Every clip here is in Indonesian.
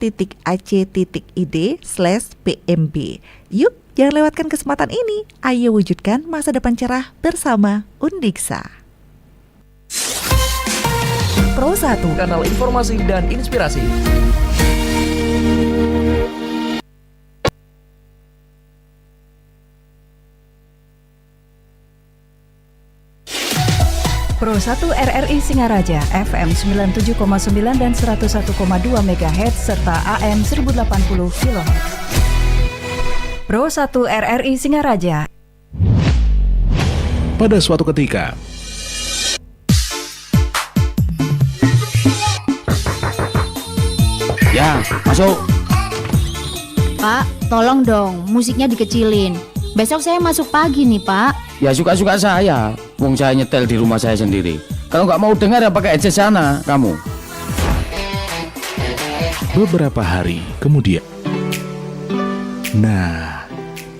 www.ac.id/pmb. Yuk, jangan lewatkan kesempatan ini. Ayo wujudkan masa depan cerah bersama Undiksa. Pro 1, kanal informasi dan inspirasi. Pro 1 RRI Singaraja FM 97,9 dan 101,2 MHz serta AM 1080 kHz. Pro 1 RRI Singaraja. Pada suatu ketika, ya, masuk. Pak, tolong dong, musiknya dikecilin. Besok saya masuk pagi nih, Pak. Ya suka-suka saya. Wong saya nyetel di rumah saya sendiri. Kalau nggak mau dengar ya pakai headset sana, kamu. Beberapa hari kemudian. Nah,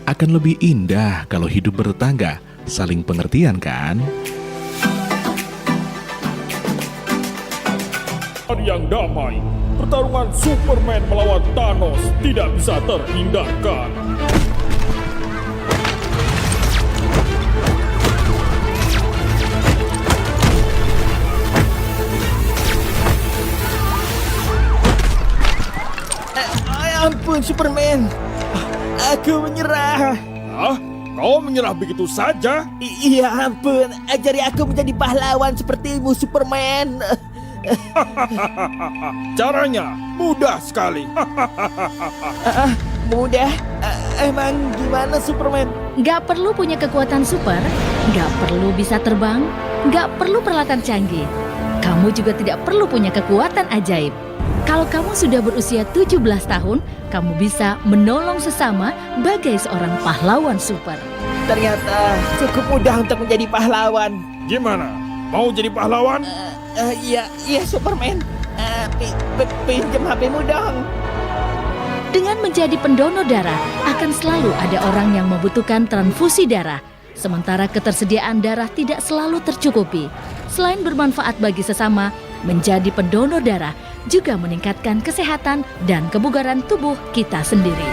akan lebih indah kalau hidup bertetangga, saling pengertian kan? Yang damai, pertarungan Superman melawan Thanos tidak bisa terhindarkan. Ampun Superman, aku menyerah. Hah? Kau menyerah begitu saja? Iya ampun, ajari aku menjadi pahlawan sepertimu Superman. Caranya mudah sekali. Mudah? Emang gimana Superman? Nggak perlu punya kekuatan super, nggak perlu bisa terbang, nggak perlu peralatan canggih. Kamu juga tidak perlu punya kekuatan ajaib. Kalau kamu sudah berusia 17 tahun, kamu bisa menolong sesama bagai seorang pahlawan super. Ternyata cukup mudah untuk menjadi pahlawan. Gimana? Mau jadi pahlawan? Iya Superman. Pinjam HP-mu dong. Dengan menjadi pendonor darah, akan selalu ada orang yang membutuhkan transfusi darah. Sementara ketersediaan darah tidak selalu tercukupi. Selain bermanfaat bagi sesama, menjadi pendonor darah juga meningkatkan kesehatan dan kebugaran tubuh kita sendiri.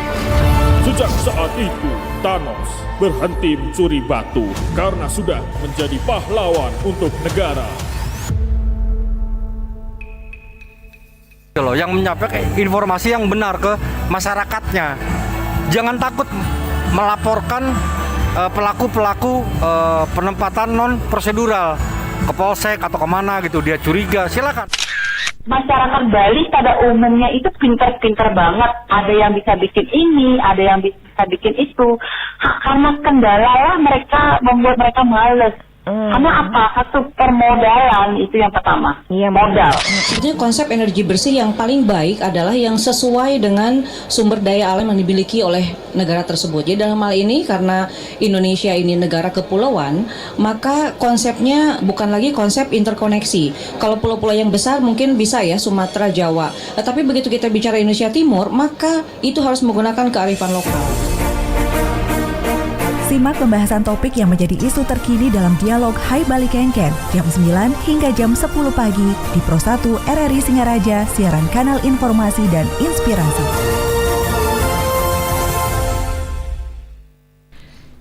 Sejak saat itu, Thanos berhenti mencuri batu karena sudah menjadi pahlawan untuk negara. Yang menyampaikan informasi yang benar ke masyarakatnya. Jangan takut melaporkan pelaku-pelaku penempatan non prosedural ke polsek atau kemana gitu, dia curiga, silakan. Masyarakat Bali pada umumnya itu pintar-pintar banget. Ada yang bisa bikin ini, ada yang bisa bikin itu. Karena kendala lah mereka membuat mereka males. Karena apa? Satu permodalan itu yang pertama. Iya, modal. Sebetulnya konsep energi bersih yang paling baik adalah yang sesuai dengan sumber daya alam yang dimiliki oleh negara tersebut. Jadi dalam hal ini karena Indonesia ini negara kepulauan, maka konsepnya bukan lagi konsep interkoneksi. Kalau pulau-pulau yang besar mungkin bisa ya Sumatera, Jawa. Tapi begitu kita bicara Indonesia Timur, maka itu harus menggunakan kearifan lokal. Simak pembahasan topik yang menjadi isu terkini dalam dialog Hai Bali Kengken jam 9 hingga jam 10 pagi di Pro 1 RRI Singaraja, siaran kanal informasi dan inspirasi.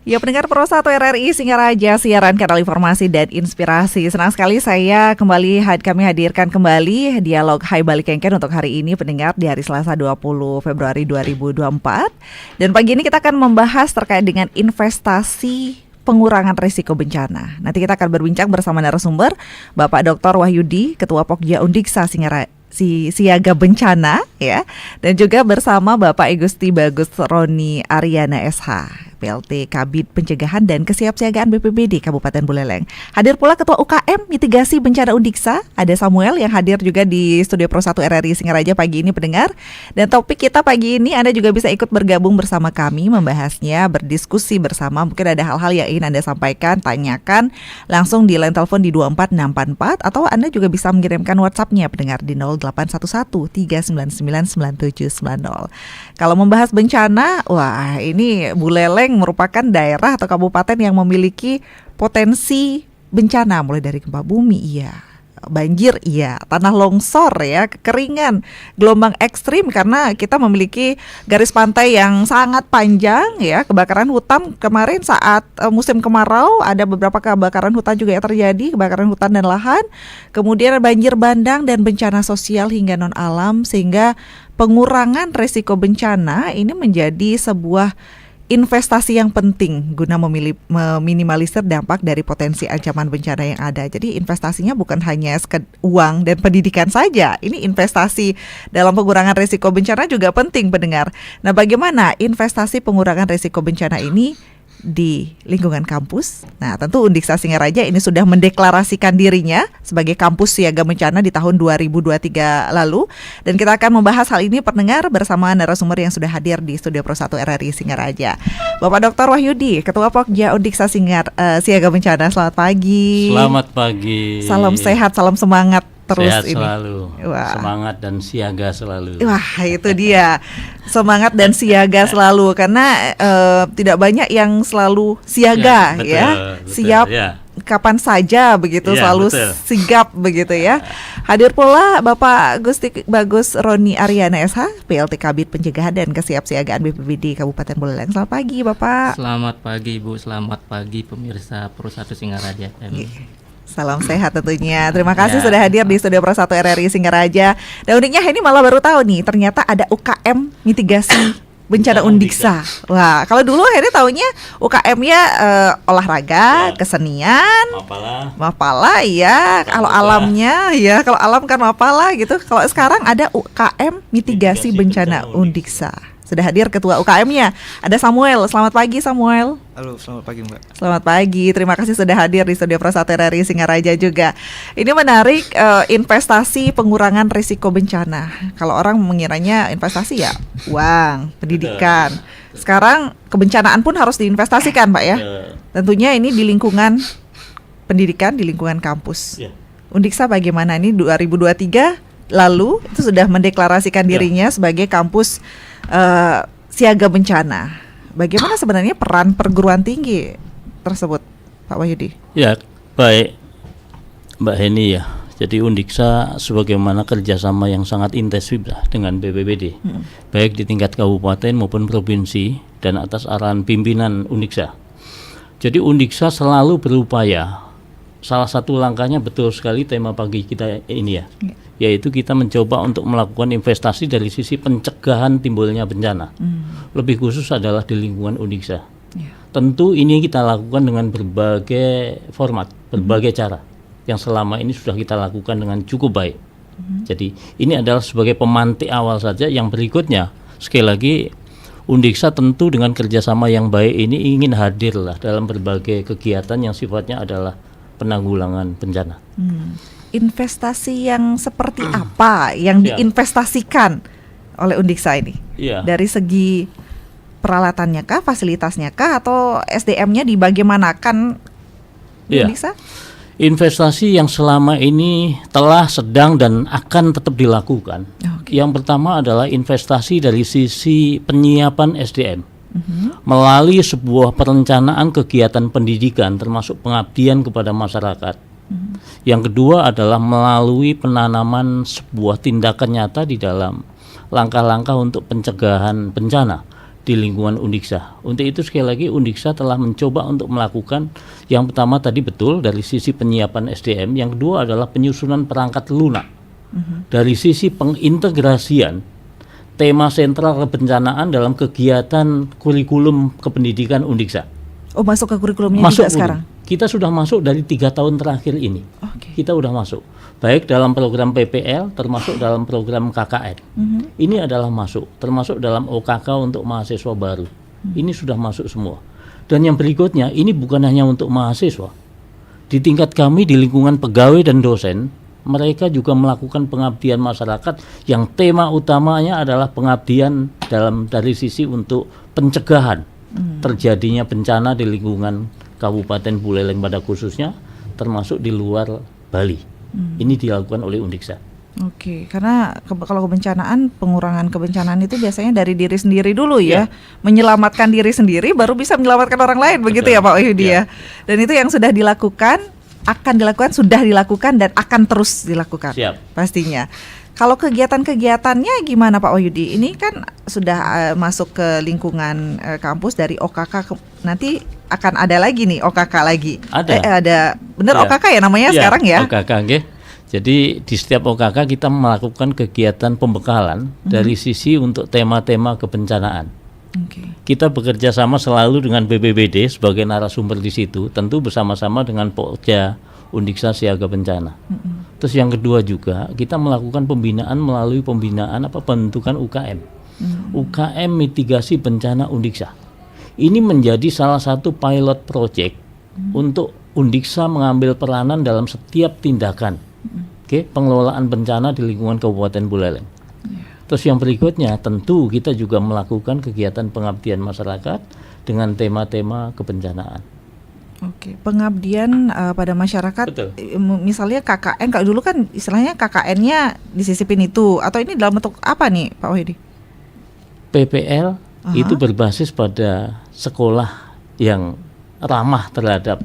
Ya, pendengar Pro 1 RRI Singaraja, siaran kanal informasi dan inspirasi. Senang sekali kami hadirkan kembali dialog Hai Bali Kengken untuk hari ini, pendengar, di hari Selasa 20 Februari 2024. Dan pagi ini kita akan membahas terkait dengan investasi pengurangan risiko bencana. Nanti kita akan berbincang bersama narasumber Bapak Dr. Wahyudi, Ketua Pokja Undiksa Siaga Bencana, ya, dan juga bersama Bapak Igusti Bagus Roni Aryana SH, PLT Kabid Pencegahan dan Kesiapsiagaan BPBD Kabupaten Buleleng. Hadir pula Ketua UKM Mitigasi Bencana Undiksa, ada Samuel yang hadir juga di Studio Pro 1 RRI Singaraja pagi ini, pendengar. Dan topik kita pagi ini Anda juga bisa ikut bergabung bersama kami membahasnya, berdiskusi bersama. Mungkin ada hal-hal yang ingin Anda sampaikan, tanyakan langsung di line telepon di 24644, atau Anda juga bisa mengirimkan WhatsApp-nya, pendengar, di 0811-399-9790. Kalau membahas bencana, wah, ini Buleleng merupakan daerah atau kabupaten yang memiliki potensi bencana mulai dari gempa bumi, banjir iya, tanah longsor ya, kekeringan, gelombang ekstrim karena kita memiliki garis pantai yang sangat panjang ya, kebakaran hutan kemarin saat musim kemarau ada beberapa kebakaran hutan juga yang terjadi, kebakaran hutan dan lahan, kemudian banjir bandang dan bencana sosial hingga non alam, sehingga pengurangan risiko bencana ini menjadi sebuah investasi yang penting guna meminimalisir dampak dari potensi ancaman bencana yang ada. Jadi investasinya bukan hanya uang dan pendidikan saja. Ini investasi dalam pengurangan risiko bencana juga penting, pendengar. Nah, bagaimana investasi pengurangan risiko bencana ini di lingkungan kampus? Nah, tentu Undiksa Singaraja ini sudah mendeklarasikan dirinya sebagai kampus siaga bencana di tahun 2023 lalu, dan kita akan membahas hal ini pendengar bersama narasumber yang sudah hadir di Studio Pro 1 RRI Singaraja. Bapak Dr. Wahyudi, Ketua Pokja Undiksa Siaga Bencana. Selamat pagi. Selamat pagi. Salam sehat, salam semangat terus sehat ini. Selalu. Wah. Semangat dan siaga selalu. Wah, itu dia. Semangat dan siaga selalu, karena tidak banyak yang selalu siaga betul, ya. betul, siap ya. Kapan saja begitu, selalu betul. sigap begitu ya. Hadir pula Bapak Gusti Bagus Roni Aryana SH, PLT Kabid Pencegahan dan Kesiapsiagaan BPBD Kabupaten Buleleng. Selamat pagi Bapak. Selamat pagi Ibu, selamat pagi pemirsa Pro 1 Singaraja. Salam sehat tentunya. Terima kasih sudah hadir di Studio Pro 1 RRI Singaraja. Dan uniknya ini malah baru tahu nih, ternyata ada UKM mitigasi bencana Undiksa. Wah, kalau dulu akhirnya taunya UKM-nya olahraga, kesenian, Mapala ya. Kalau alamnya ya, kalau alam kan Mapala gitu. Kalau sekarang ada UKM mitigasi bencana Undiksa. Sudah hadir Ketua UKM-nya, ada Samuel. Selamat pagi Samuel. Halo, selamat pagi Mbak. Selamat pagi, terima kasih sudah hadir di Studio Pro 1 RRI Singaraja juga. Ini menarik, investasi pengurangan risiko bencana. Kalau orang mengiranya investasi ya uang, pendidikan. Sekarang kebencanaan pun harus diinvestasikan Pak ya. Tentunya ini di lingkungan pendidikan, di lingkungan kampus. Undiksa bagaimana ini 2023 lalu itu sudah mendeklarasikan dirinya sebagai kampus siaga bencana. Bagaimana sebenarnya peran perguruan tinggi tersebut, Pak Wahyudi? Ya, baik Mbak Heni ya. Jadi Undiksa sebagaimana kerjasama yang sangat intensif dengan BPBD, baik di tingkat kabupaten maupun provinsi dan atas arahan pimpinan Undiksa. Jadi Undiksa selalu berupaya. Salah satu langkahnya betul sekali tema pagi kita ini ya, yaitu kita mencoba untuk melakukan investasi dari sisi pencegahan timbulnya bencana. Lebih khusus adalah di lingkungan Undiksa. Tentu ini kita lakukan dengan berbagai format, berbagai cara yang selama ini sudah kita lakukan dengan cukup baik. Jadi ini adalah sebagai pemantik awal saja. Yang berikutnya, sekali lagi Undiksa tentu dengan kerjasama yang baik ini ingin hadirlah dalam berbagai kegiatan yang sifatnya adalah penanggulangan bencana. Investasi yang seperti apa yang diinvestasikan oleh Undiksa ini? Dari segi peralatannya kah, fasilitasnya kah, atau SDM-nya dibagaimanakan Undiksa? Investasi yang selama ini telah, sedang, dan akan tetap dilakukan. Yang pertama adalah investasi dari sisi penyiapan SDM. Melalui sebuah perencanaan kegiatan pendidikan termasuk pengabdian kepada masyarakat. Yang kedua adalah melalui penanaman sebuah tindakan nyata di dalam langkah-langkah untuk pencegahan bencana di lingkungan Undiksa. Untuk itu sekali lagi Undiksa telah mencoba untuk melakukan yang pertama tadi betul dari sisi penyiapan SDM, yang kedua adalah penyusunan perangkat lunak. Dari sisi pengintegrasian tema sentral kebencanaan dalam kegiatan kurikulum kependidikan Undiksa. Oh, masuk ke kurikulumnya juga sekarang? Kita sudah masuk dari 3 tahun terakhir ini. Kita sudah masuk. Baik dalam program PPL, termasuk dalam program KKN. Ini adalah masuk, termasuk dalam OKK untuk mahasiswa baru. Ini sudah masuk semua. Dan yang berikutnya, ini bukan hanya untuk mahasiswa. Di tingkat kami, di lingkungan pegawai dan dosen, mereka juga melakukan pengabdian masyarakat yang tema utamanya adalah pengabdian dari sisi untuk pencegahan terjadinya bencana di lingkungan Kabupaten Buleleng pada khususnya, termasuk di luar Bali. Ini dilakukan oleh Undiksa. Karena kalau kebencanaan, pengurangan kebencanaan itu biasanya dari diri sendiri dulu ya. Menyelamatkan diri sendiri baru bisa menyelamatkan orang lain. Begitu ya Pak Wahyudi ya. Dan itu yang sudah dilakukan akan dilakukan, sudah dilakukan dan akan terus dilakukan. Siap. Pastinya. Kalau kegiatan-kegiatannya gimana Pak Wahyudi? Ini kan sudah masuk ke lingkungan kampus dari OKK nanti akan ada lagi nih OKK lagi. Ada bener ya. OKK ya namanya sekarang ya? OKK nggih. Jadi di setiap OKK kita melakukan kegiatan pembekalan dari sisi untuk tema-tema kebencanaan. Kita bekerja sama selalu dengan BPBD sebagai narasumber di situ, tentu bersama-sama dengan Pokja Undiksa Siaga Bencana. Terus yang kedua juga kita melakukan pembinaan melalui pembentukan UKM. UKM Mitigasi Bencana Undiksa. Ini menjadi salah satu pilot project untuk Undiksa mengambil peranan dalam setiap tindakan pengelolaan bencana di lingkungan Kabupaten Buleleng. Terus yang berikutnya tentu kita juga melakukan kegiatan pengabdian masyarakat dengan tema-tema kebencanaan. Oke, pengabdian pada masyarakat. Betul. Misalnya KKN, kalau dulu kan istilahnya KKN-nya disisipin itu, atau ini dalam bentuk apa nih Pak Wahyudi? PPL itu berbasis pada sekolah yang ramah terhadap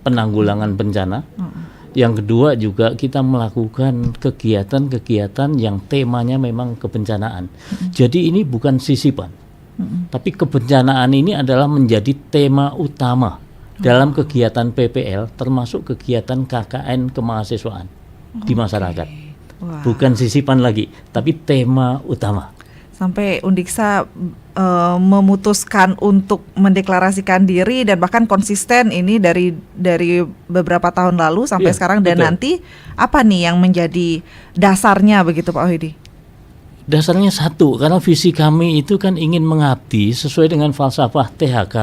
penanggulangan bencana. Yang kedua juga kita melakukan kegiatan-kegiatan yang temanya memang kebencanaan. Jadi ini bukan sisipan, tapi kebencanaan ini adalah menjadi tema utama dalam kegiatan PPL, termasuk kegiatan KKN kemahasiswaan di masyarakat. Bukan sisipan lagi, tapi tema utama. Sampai Undiksa memutuskan untuk mendeklarasikan diri dan bahkan konsisten ini dari beberapa tahun lalu sampai sekarang, dan nanti apa nih yang menjadi dasarnya begitu Pak Wahyudi? Dasarnya satu, karena visi kami itu kan ingin mengabdi sesuai dengan falsafah THK.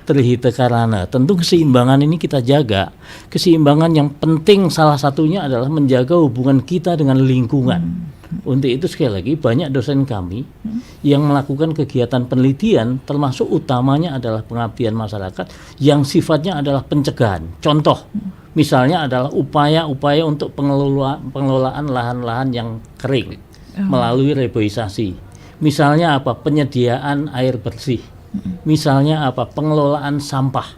Trihita Karana. Tentu keseimbangan ini kita jaga. Keseimbangan yang penting salah satunya adalah menjaga hubungan kita dengan lingkungan. Untuk itu sekali lagi banyak dosen kami yang melakukan kegiatan penelitian, termasuk utamanya adalah pengabdian masyarakat yang sifatnya adalah pencegahan. Contoh, misalnya adalah upaya-upaya untuk pengelolaan lahan-lahan yang kering melalui reboisasi. Misalnya apa? Penyediaan air bersih. Misalnya apa? Pengelolaan sampah.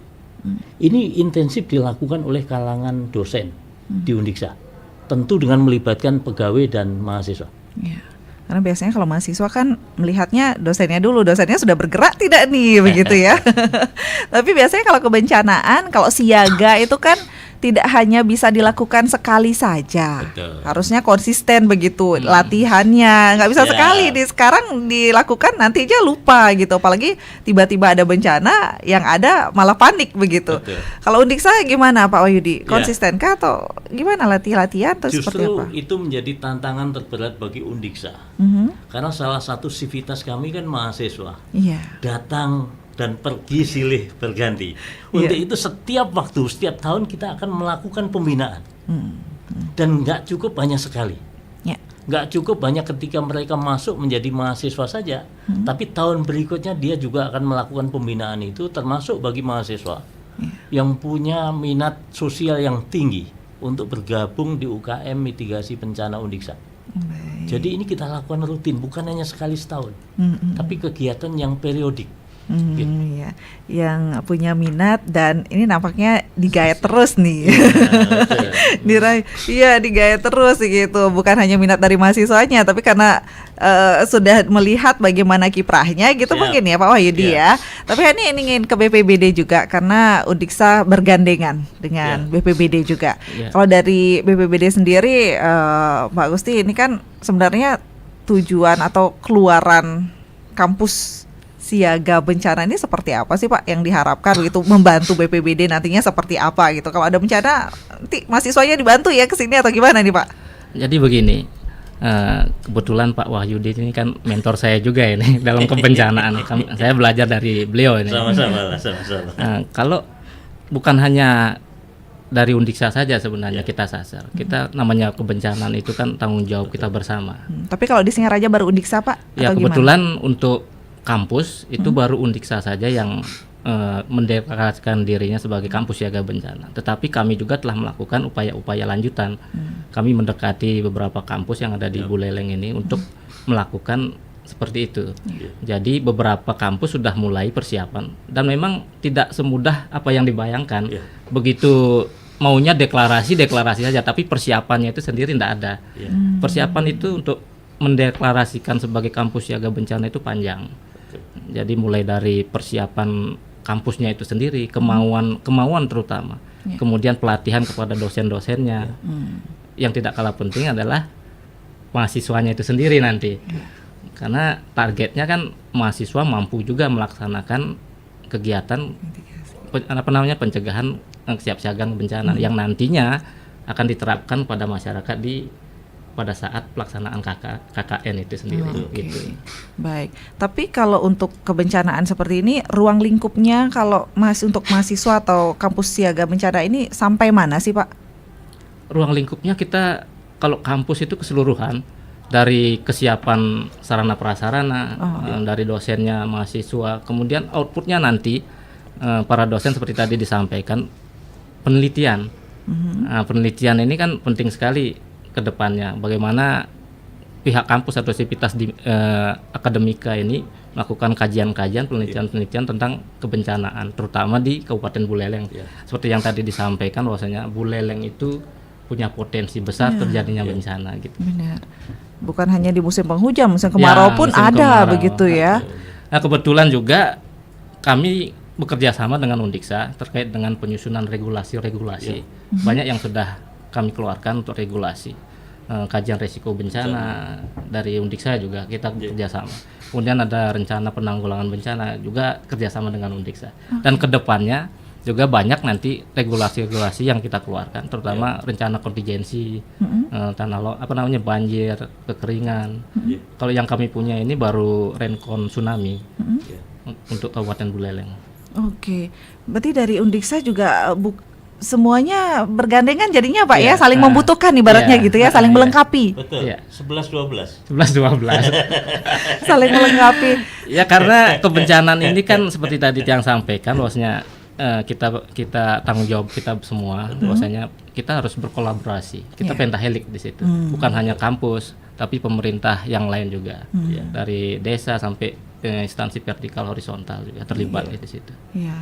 Ini intensif dilakukan oleh kalangan dosen di Undiksa. Tentu dengan melibatkan pegawai dan mahasiswa. Ya. Karena biasanya kalau mahasiswa kan melihatnya dosennya dulu, dosennya sudah bergerak tidak nih begitu ya. Tapi biasanya kalau kebencanaan, kalau siaga itu kan tidak hanya bisa dilakukan sekali saja. Betul. Harusnya konsisten begitu latihannya, nggak bisa sekali sekarang dilakukan nanti aja lupa gitu. Apalagi tiba-tiba ada bencana, yang ada malah panik begitu. Betul. Kalau Undiksa gimana Pak Wahyudi? Konsistenkah atau gimana latihan atau seperti apa? Justru itu menjadi tantangan terberat bagi Undiksa. Karena salah satu sivitas kami kan mahasiswa. Datang dan pergi silih berganti. Untuk itu setiap waktu, setiap tahun kita akan melakukan pembinaan. Dan nggak cukup hanya sekali. Nggak cukup hanya ketika mereka masuk menjadi mahasiswa saja, tapi tahun berikutnya dia juga akan melakukan pembinaan itu, termasuk bagi mahasiswa yang punya minat sosial yang tinggi untuk bergabung di UKM Mitigasi Bencana Undiksa. Jadi ini kita lakukan rutin, bukan hanya sekali setahun, tapi kegiatan yang periodik. Ya, yang punya minat dan ini nampaknya digayat terus nih. Digayat terus gitu. Bukan hanya minat dari mahasiswanya, tapi karena sudah melihat bagaimana kiprahnya gitu. Mungkin ya Pak Wahyudi ya. Tapi ini ingin ke BPBD juga karena Undiksa bergandengan dengan BPBD juga. Kalau dari BPBD sendiri, Pak Gusti, ini kan sebenarnya tujuan atau keluaran kampus siaga bencana ini seperti apa sih Pak yang diharapkan gitu, membantu BPBD nantinya seperti apa gitu? Kalau ada bencana nanti mahasiswanya dibantu ya ke sini atau gimana nih Pak? Jadi begini, kebetulan Pak Wahyudi ini kan mentor saya juga ini dalam kebencanaan. Saya belajar dari beliau ini. Sama-sama. Kalau bukan hanya dari Undiksa saja sebenarnya kita sasar. Kita namanya kebencanaan itu kan tanggung jawab kita bersama. Tapi kalau di Singaraja baru Undiksa Pak? Ya atau kebetulan gimana? Untuk kampus itu baru Undiksa saja yang mendeklarasikan dirinya sebagai kampus siaga bencana. Tetapi kami juga telah melakukan upaya-upaya lanjutan. Kami mendekati beberapa kampus yang ada di Buleleng ini untuk melakukan seperti itu. Jadi beberapa kampus sudah mulai persiapan dan memang tidak semudah apa yang dibayangkan. Begitu maunya deklarasi saja, tapi persiapannya itu sendiri tidak ada. Persiapan itu untuk mendeklarasikan sebagai kampus siaga bencana itu panjang. Jadi mulai dari persiapan kampusnya itu sendiri, kemauan terutama, kemudian pelatihan kepada dosen-dosennya. Yang tidak kalah penting adalah mahasiswanya itu sendiri nanti, karena targetnya kan mahasiswa mampu juga melaksanakan kegiatan pencegahan kesiapsiagaan bencana yang nantinya akan diterapkan pada masyarakat pada saat pelaksanaan KKN itu sendiri. Gitu. Baik, tapi kalau untuk kebencanaan seperti ini, ruang lingkupnya kalau untuk mahasiswa atau kampus siaga bencana ini sampai mana sih Pak? Ruang lingkupnya kita kalau kampus itu keseluruhan, dari kesiapan sarana prasarana, dari dosennya, mahasiswa, kemudian outputnya nanti para dosen seperti tadi disampaikan, penelitian. Penelitian ini kan penting sekali ke depannya, bagaimana pihak kampus atau sivitas akademika ini melakukan kajian-kajian, penelitian-penelitian tentang kebencanaan, terutama di Kabupaten Buleleng. Seperti yang tadi disampaikan, bahwasanya Buleleng itu punya potensi besar terjadinya bencana gitu. Benar. Bukan hanya di musim penghujan, musim kemarau pun ada begitu ya. Nah, kebetulan juga kami bekerja sama dengan Undiksa terkait dengan penyusunan regulasi-regulasi. Banyak yang sudah kami keluarkan untuk regulasi. Kajian risiko bencana dari Undiksa juga kita kerjasama. Kemudian ada rencana penanggulangan bencana juga kerjasama dengan Undiksa. Dan kedepannya juga banyak nanti regulasi-regulasi yang kita keluarkan, terutama rencana kontingensi, banjir, kekeringan. Kalau yang kami punya ini baru renkon tsunami untuk Kabupaten Buleleng. Oke, berarti dari Undiksa juga semuanya bergandengan jadinya Pak ya, saling membutuhkan ibaratnya gitu ya, saling melengkapi. Betul. 11-12. Saling melengkapi. Ya, karena kebencanaan ini kan seperti tadi yang sampaikan, bahwasanya kita tanggung jawab kita semua, bahwasanya kita harus berkolaborasi. Kita pentahelik di situ. Bukan hanya kampus, tapi pemerintah yang lain juga. Dari desa sampai instansi vertikal horizontal juga terlibat di situ. Iya,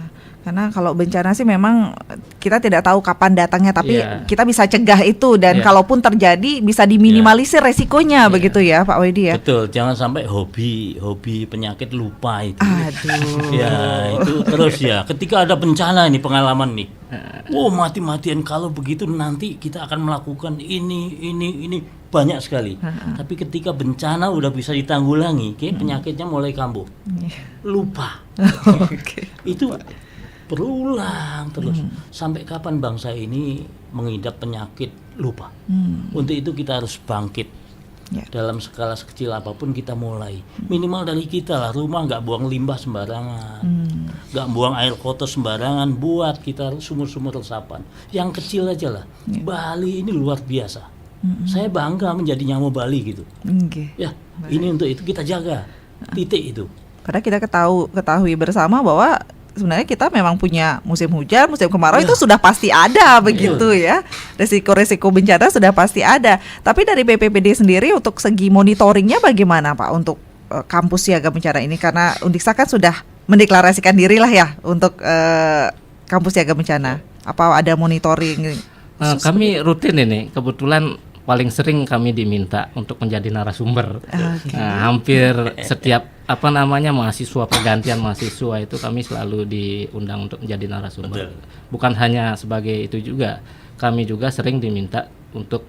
karena kalau bencana sih memang kita tidak tahu kapan datangnya, tapi kita bisa cegah itu, dan kalaupun terjadi bisa diminimalisir resikonya, begitu ya Pak Wedi ya. Betul, jangan sampai hobi penyakit lupa itu. Aduh. Ya itu terus ya. Ketika ada bencana ini pengalaman nih, mati-matian kalau begitu nanti kita akan melakukan ini banyak sekali. Tapi ketika bencana udah bisa ditanggulangi, kayak penyakitnya mulai kambuh, lupa. Itu berulang terus. Sampai kapan bangsa ini mengidap penyakit lupa? Untuk itu kita harus bangkit. Dalam skala sekecil apapun kita mulai. Minimal dari kita lah, rumah nggak buang limbah sembarangan, nggak buang air kotor sembarangan, buat kita sumur-sumur resapan. Yang kecil aja lah. Bali ini luar biasa. Saya bangga menjadi Nyamo Bali gitu. Ya, ini untuk itu kita jaga titik itu. Karena kita ketahui bersama bahwa sebenarnya kita memang punya musim hujan, musim kemarau itu sudah pasti ada begitu ya. Risiko-risiko bencana sudah pasti ada. Tapi dari BPBD sendiri untuk segi monitoringnya bagaimana Pak untuk kampus siaga bencana ini? Karena Undiksa kan sudah mendeklarasikan diri lah ya untuk kampus siaga bencana. Apa ada monitoring? Kami rutin ini, kebetulan paling sering kami diminta untuk menjadi narasumber. Hampir setiap mahasiswa, pergantian mahasiswa itu kami selalu diundang untuk menjadi narasumber. Bukan hanya sebagai itu juga, kami juga sering diminta untuk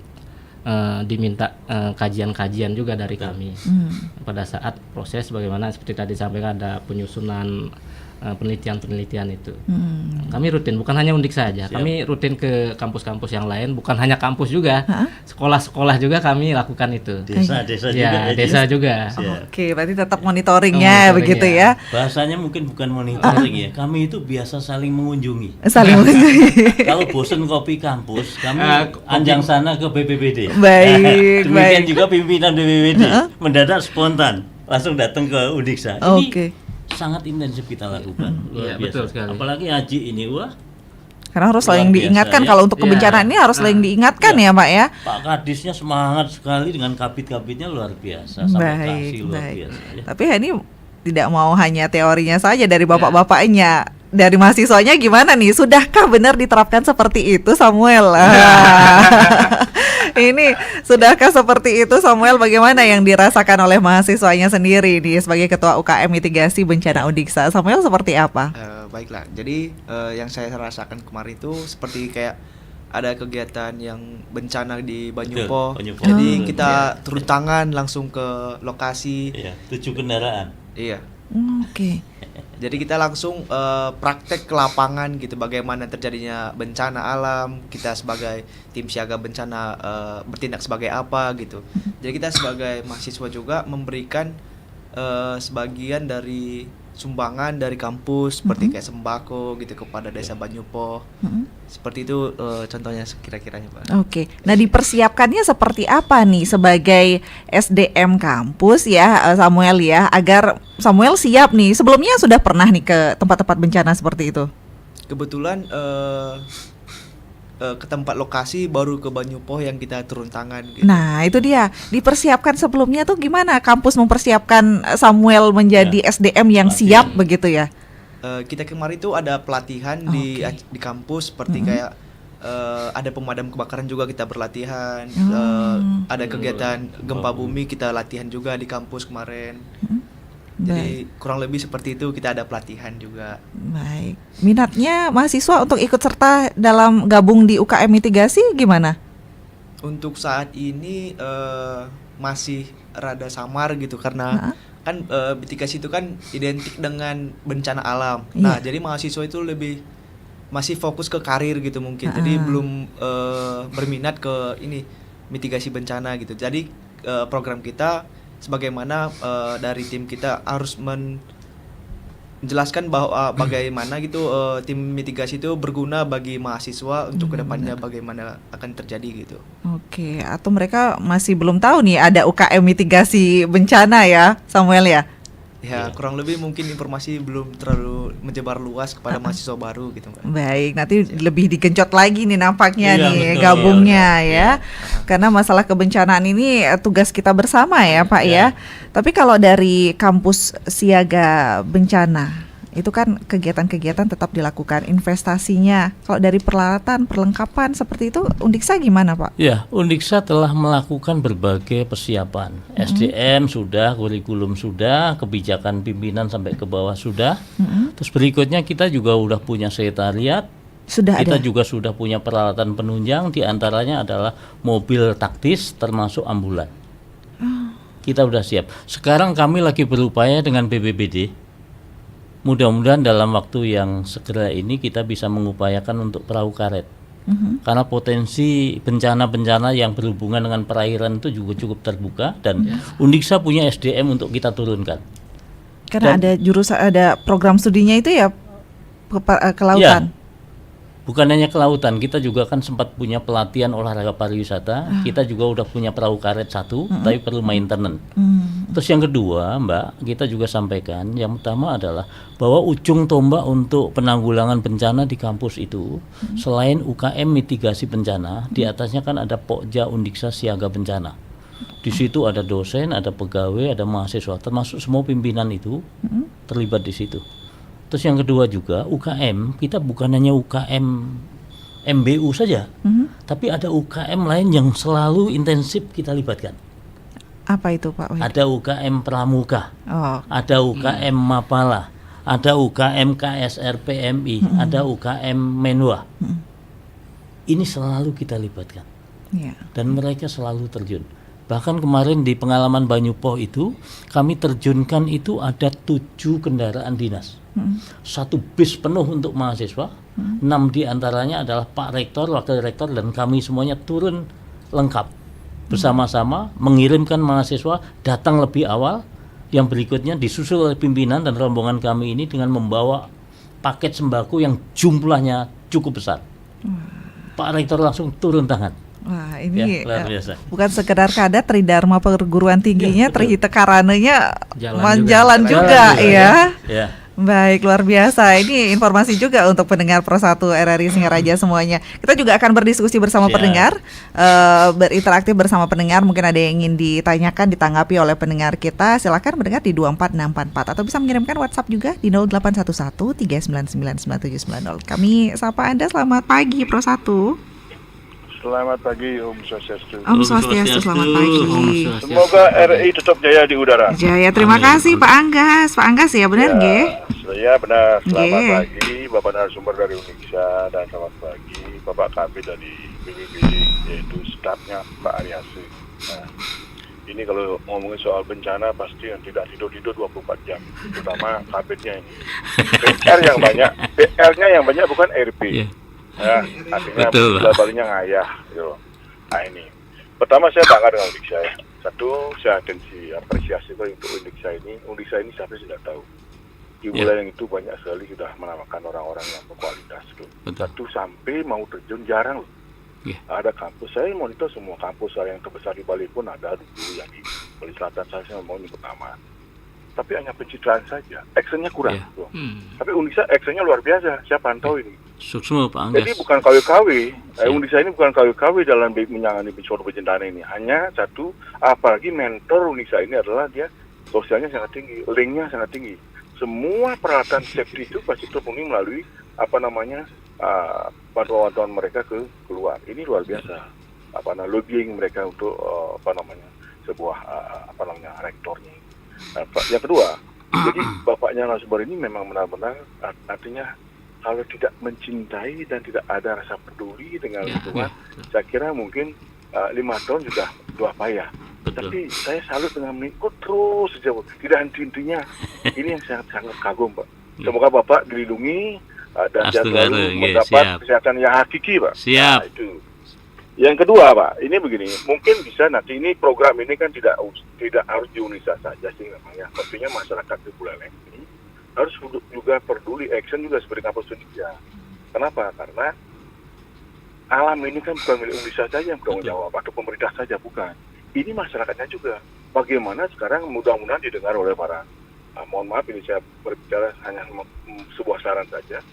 kajian-kajian juga dari kami pada saat proses bagaimana seperti tadi sampaikan ada penyusunan penelitian-penelitian itu. Kami rutin, bukan hanya Undiksa saja. Kami rutin ke kampus-kampus yang lain, bukan hanya kampus juga. Sekolah-sekolah juga kami lakukan itu. Desa-desa juga. Desa juga. Oke, berarti tetap monitoringnya begitu ya. Bahasanya mungkin bukan monitoring ya. Kami itu biasa saling mengunjungi. Kalau bosen kopi kampus, kami anjang sana ke BPBD. Baik. Demikian juga pimpinan BPBD mendadak spontan langsung datang ke Undiksa. Ini sangat intensif kita lakukan. Iya, betul sekali. Apalagi Haji ini, karena harus selalu diingatkan kalau untuk kebencanaan ini harus selalu diingatkan ya Pak ya. Pak Kadisnya semangat sekali dengan kabit-kabitnya luar biasa. Sampai kasih luar biasa. Tapi ini tidak mau hanya teorinya saja dari bapak-bapaknya, dari mahasiswanya gimana nih? Sudahkah benar diterapkan seperti itu, Samuel? Ini sudahkah seperti itu, Samuel? Bagaimana yang dirasakan oleh mahasiswanya sendiri nih sebagai Ketua UKM Mitigasi Bencana Undiksa? Samuel, seperti apa? Baiklah, jadi yang saya rasakan kemarin itu seperti kayak ada kegiatan yang bencana di Banyupo. Jadi kita turun tangan langsung ke lokasi. 7 kendaraan. Iya. Oke. Jadi kita langsung praktek ke lapangan gitu, bagaimana terjadinya bencana alam, kita sebagai tim siaga bencana bertindak sebagai apa gitu. Jadi kita sebagai mahasiswa juga memberikan sebagian dari sumbangan dari kampus seperti kayak sembako gitu kepada desa Banyupo. Seperti itu contohnya kira-kiranya, Pak. Oke. Nah, dipersiapkannya seperti apa nih sebagai SDM kampus ya, Samuel ya, agar Samuel siap nih. Sebelumnya sudah pernah nih ke tempat-tempat bencana seperti itu? Kebetulan ke tempat lokasi baru ke Banyupo yang kita turun tangan gitu. Nah, itu dia. Dipersiapkan sebelumnya tuh gimana kampus mempersiapkan Samuel menjadi SDM yang siap begitu ya? Kita kemarin tuh ada pelatihan di kampus seperti kayak ada pemadam kebakaran juga kita berlatihan. Ada kegiatan gempa bumi kita latihan juga di kampus kemarin. Jadi kurang lebih seperti itu, kita ada pelatihan juga. Baik. Minatnya mahasiswa untuk ikut serta dalam gabung di UKM Mitigasi gimana? Untuk saat ini masih rada samar gitu karena kan mitigasi itu kan identik dengan bencana alam. Nah, jadi mahasiswa itu lebih masih fokus ke karir gitu mungkin. Jadi belum berminat ke ini mitigasi bencana gitu. Jadi program kita sebagaimana dari tim kita harus menjelaskan bahwa bagaimana gitu tim mitigasi itu berguna bagi mahasiswa untuk kedepannya bagaimana akan terjadi gitu. Oke, atau mereka masih belum tahu nih ada UKM Mitigasi Bencana ya, Samuel ya? Ya, kurang lebih mungkin informasi belum terlalu menyebar luas kepada mahasiswa baru gitu, Mbak. Baik, nanti lebih digencot lagi nih nampaknya nih gabungnya ya. Karena masalah kebencanaan ini tugas kita bersama ya, Pak ya. Tapi kalau dari kampus siaga bencana, itu kan kegiatan-kegiatan tetap dilakukan, investasinya. Kalau dari peralatan, perlengkapan seperti itu, Undiksa gimana, Pak? Ya, Undiksa telah melakukan berbagai persiapan. SDM sudah, kurikulum sudah, kebijakan pimpinan sampai ke bawah sudah. Terus berikutnya kita juga udah punya sekretariat. Kita juga sudah punya peralatan penunjang, diantaranya adalah mobil taktis termasuk ambulan. Kita udah siap. Sekarang kami lagi berupaya dengan BPBD. Mudah-mudahan dalam waktu yang segera ini kita bisa mengupayakan untuk perahu karet. Karena potensi bencana-bencana yang berhubungan dengan perairan itu juga cukup terbuka dan Undiksa punya SDM untuk kita turunkan. Karena ada ada program studinya itu ya ke lautan. Ya, bukan hanya ke lautan, kita juga kan sempat punya pelatihan olahraga pariwisata. Kita juga udah punya perahu karet satu, tapi perlu maintenance. Terus yang kedua, Mbak, kita juga sampaikan yang utama adalah bahwa ujung tombak untuk penanggulangan bencana di kampus itu selain UKM Mitigasi Bencana, di atasnya kan ada Pokja Undiksa Siaga Bencana. Di situ ada dosen, ada pegawai, ada mahasiswa, termasuk semua pimpinan itu terlibat di situ. Terus yang kedua juga UKM, kita bukan hanya UKM MBU saja, tapi ada UKM lain yang selalu intensif kita libatkan. Apa itu, Pak? Ada UKM Pramuka, ada UKM Mapala, ada UKM KSR PMI, ada UKM Menwa. Ini selalu kita libatkan, dan mereka selalu terjun. Bahkan kemarin di pengalaman Banyupo itu, kami terjunkan itu ada 7 kendaraan dinas. 1 bis penuh untuk mahasiswa, 6 diantaranya adalah Pak Rektor, Wakil Rektor, dan kami semuanya turun lengkap. Bersama-sama mengirimkan mahasiswa datang lebih awal, yang berikutnya disusul oleh pimpinan dan rombongan kami ini dengan membawa paket sembako yang jumlahnya cukup besar. Pak Rektor langsung turun tangan. Wah, ini luar biasa. Bukan sekedar kadat Tridharma perguruan tingginya, Trihita Karananya jalan juga ya. Baik, luar biasa. Ini informasi juga untuk pendengar Pro 1 RRI Singaraja semuanya. Kita juga akan berdiskusi bersama pendengar, berinteraktif bersama pendengar. Mungkin ada yang ingin ditanyakan, ditanggapi oleh pendengar kita. Silakan pendengar di 24644 atau bisa mengirimkan WhatsApp juga di 0811 3999790. Kami sapa Anda, selamat pagi Pro 1. Selamat pagi, Om Swastiastu. Om Swastiastu, selamat pagi. Semoga RI tetap jaya di udara. Jaya, terima kasih Pak Anggas. Pak Anggas ya, benar nggih? Ya benar. Selamat pagi Bapak narasumber dari Uniksa dan selamat pagi Bapak Kabit dari BPBD, yaitu stafnya Pak Ariasi. Nah, ini kalau ngomongin soal bencana pasti yang tidak tidur 24 jam, terutama kabitnya ini. PR yang banyak, PR-nya yang banyak bukan RP. Ya, artinya balinya ngayah gitu. Nah ini, pertama saya bangga dengan Uniksa ya. Satu, saya apresiasi untuk Uniksa ini. Uniksa ini siapa sudah tahu. Di wilayah yang itu banyak sekali sudah menamakan orang-orang yang berkualitas tuh. Satu, sampai mau terjun jarang loh. Ada kampus, saya monitor semua kampus yang terbesar di Bali pun ada dulu, yang di Bali Selatan saya mau nyebut nama. Tapi hanya pencitraan saja, actionnya kurang. Tapi Uniksa actionnya luar biasa, saya pantau ini. Sukses Pak Anggas. Jadi bukan KW-KW, Uniksa ini bukan KW-KW dalam menangani suatu bencana ini. Hanya satu, apalagi mentor Uniksa ini adalah dia sosialnya sangat tinggi, linknya sangat tinggi. Semua peralatan safety itu pasti terpenuhi melalui bantuan mereka ke keluar. Ini luar biasa. Lobbying mereka untuk sebuah rektornya. Yang kedua, jadi bapaknya narasumber ini memang benar-benar artinya kalau tidak mencintai dan tidak ada rasa peduli dengan lingkungan, saya kira mungkin 5 tahun sudah dua payah. Tapi saya salut dengan mengikut terus saja, tidak henti-hentinya. Ini yang sangat kagum, Pak. Semoga Bapak dilindungi dan selalu mendapat kesehatan yang hakiki, Pak. Siap. Nah, itu. Yang kedua, Pak, ini begini, mungkin bisa nanti ini program ini kan tidak harus di Uniksa saja sih namanya. Artinya masyarakat di Buleleng ini harus juga peduli, action juga seperti kampus Uniksa. Kenapa? Karena alam ini kan bukan milik Uniksa saja yang bertanggung jawab atau pemerintah saja, bukan. Ini masyarakatnya juga. Bagaimana sekarang mudah-mudahan didengar oleh para, mohon maaf ini saya berbicara hanya sebuah saran saja.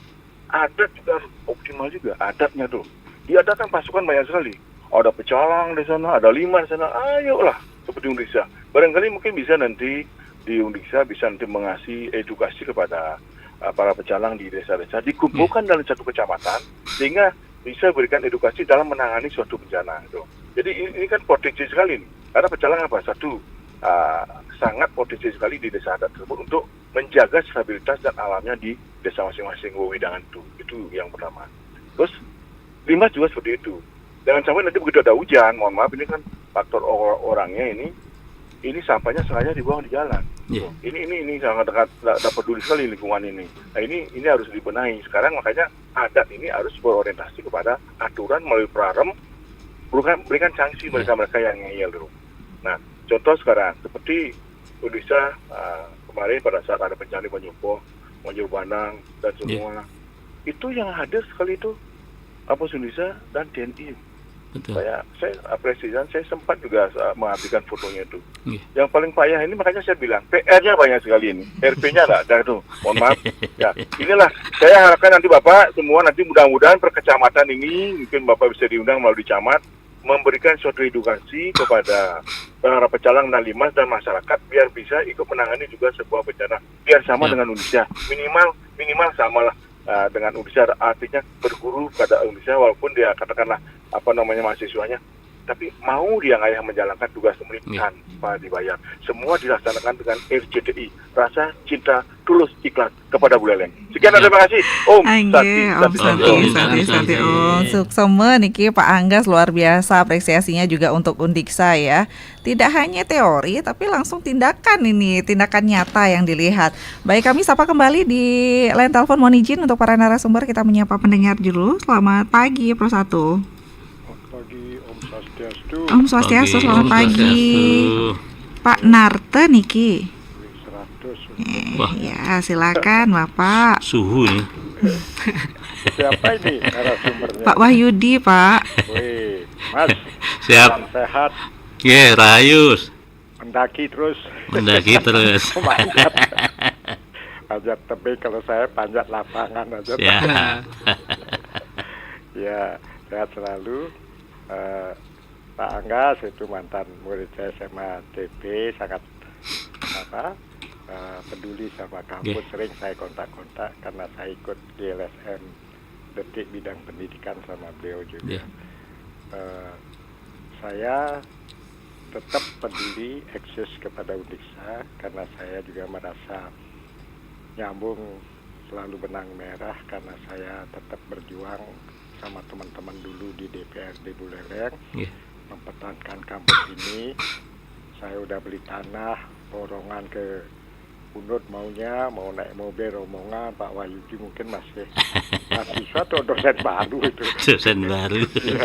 Adat juga harus optimal juga, adatnya tuh. Diadakan pasukan banyak sekali. Ada pecalang di sana, ada lima di sana. Ayolah, seperti Uniksa. Barangkali mungkin bisa nanti di Uniksa bisa nanti mengasih edukasi kepada para pecalang di desa-desa, dikumpulkan dalam satu kecamatan sehingga bisa berikan edukasi dalam menangani suatu bencana itu. Jadi ini kan potensi sekali nih. Karena pecalang apa? Satu, sangat potensi sekali di desa adat tersebut untuk menjaga stabilitas dan alamnya di desa masing-masing wewidangan itu. Itu yang pertama. Terus limbah juga seperti itu. Jangan sampai nanti begitu ada hujan, mohon maaf ini kan faktor orangnya ini sampahnya sengaja dibuang di jalan. Ini sangat tidak peduli sekali lingkungan ini. Nah ini harus dibenahi. Sekarang makanya adat ini harus berorientasi kepada aturan melalui prarem, berikan sanksi mereka yang ngeyel dulu. Nah contoh sekarang seperti Uniksa kemarin pada saat ada bencana Banyupo, Banjir Bandang dan semua itu yang hadir sekali itu Kampus Uniksa dan TNI. Saya apresiasi, saya sempat juga mengambilkan fotonya itu. Yang paling payah ini makanya saya bilang PR-nya banyak sekali ini, RP-nya nggak ada tuh. Mohon maaf. Ya, inilah saya harapkan nanti Bapak semua nanti mudah-mudahan per kecamatan ini mungkin Bapak bisa diundang melalui camat memberikan suatu edukasi kepada para pecalang dan limas dan masyarakat biar bisa ikut menangani juga sebuah bencana biar sama dengan Uniksa, minimal samalah dengan Uniksa, artinya berguru pada Uniksa walaupun dia katakanlah mahasiswanya, tapi mau dia ngayah menjalankan tugas penelitian dibayar. Semua dilaksanakan dengan RCTI, rasa cinta tulus ikhlas kepada Buleleng. Sekian, terima kasih Om Santi Om Suksome niki Pak Anggas luar biasa apresiasinya juga untuk Uniksa ya. Tidak hanya teori tapi langsung tindakan nyata yang dilihat. Baik, kami sapa kembali di line telepon, mohon izin untuk para narasumber kita menyapa pendengar dulu. Selamat pagi Pro 1. Om Swastiastu, selamat pagi. Pak Narte niki. Ya, silakan Bapak. Suhu nih. Siapa ini narasumbernya? Pak Wahyudi, Pak. Wih, Mas. Siap. Salam sehat. Rayus. Mendaki terus. Mantap. panjat tebing, kalau saya panjat lapangan aja. Ya. Ya, sehat selalu. Pak Anggas itu mantan murid saya SMA TP, sangat peduli sama kampus. Sering saya kontak-kontak karena saya ikut di LSM Detik bidang pendidikan sama beliau juga. Saya tetap peduli eksis kepada Undiksa karena saya juga merasa nyambung selalu benang merah karena saya tetap berjuang sama teman-teman dulu di DPRD Buleleng mempertahankan kampus ini. Saya udah beli tanah, borongan ke Unut maunya, mau naik mobil rombongan. Pak Wahyudi mungkin masih mahasiswa atau dosen baru itu. Dosen baru. Ya,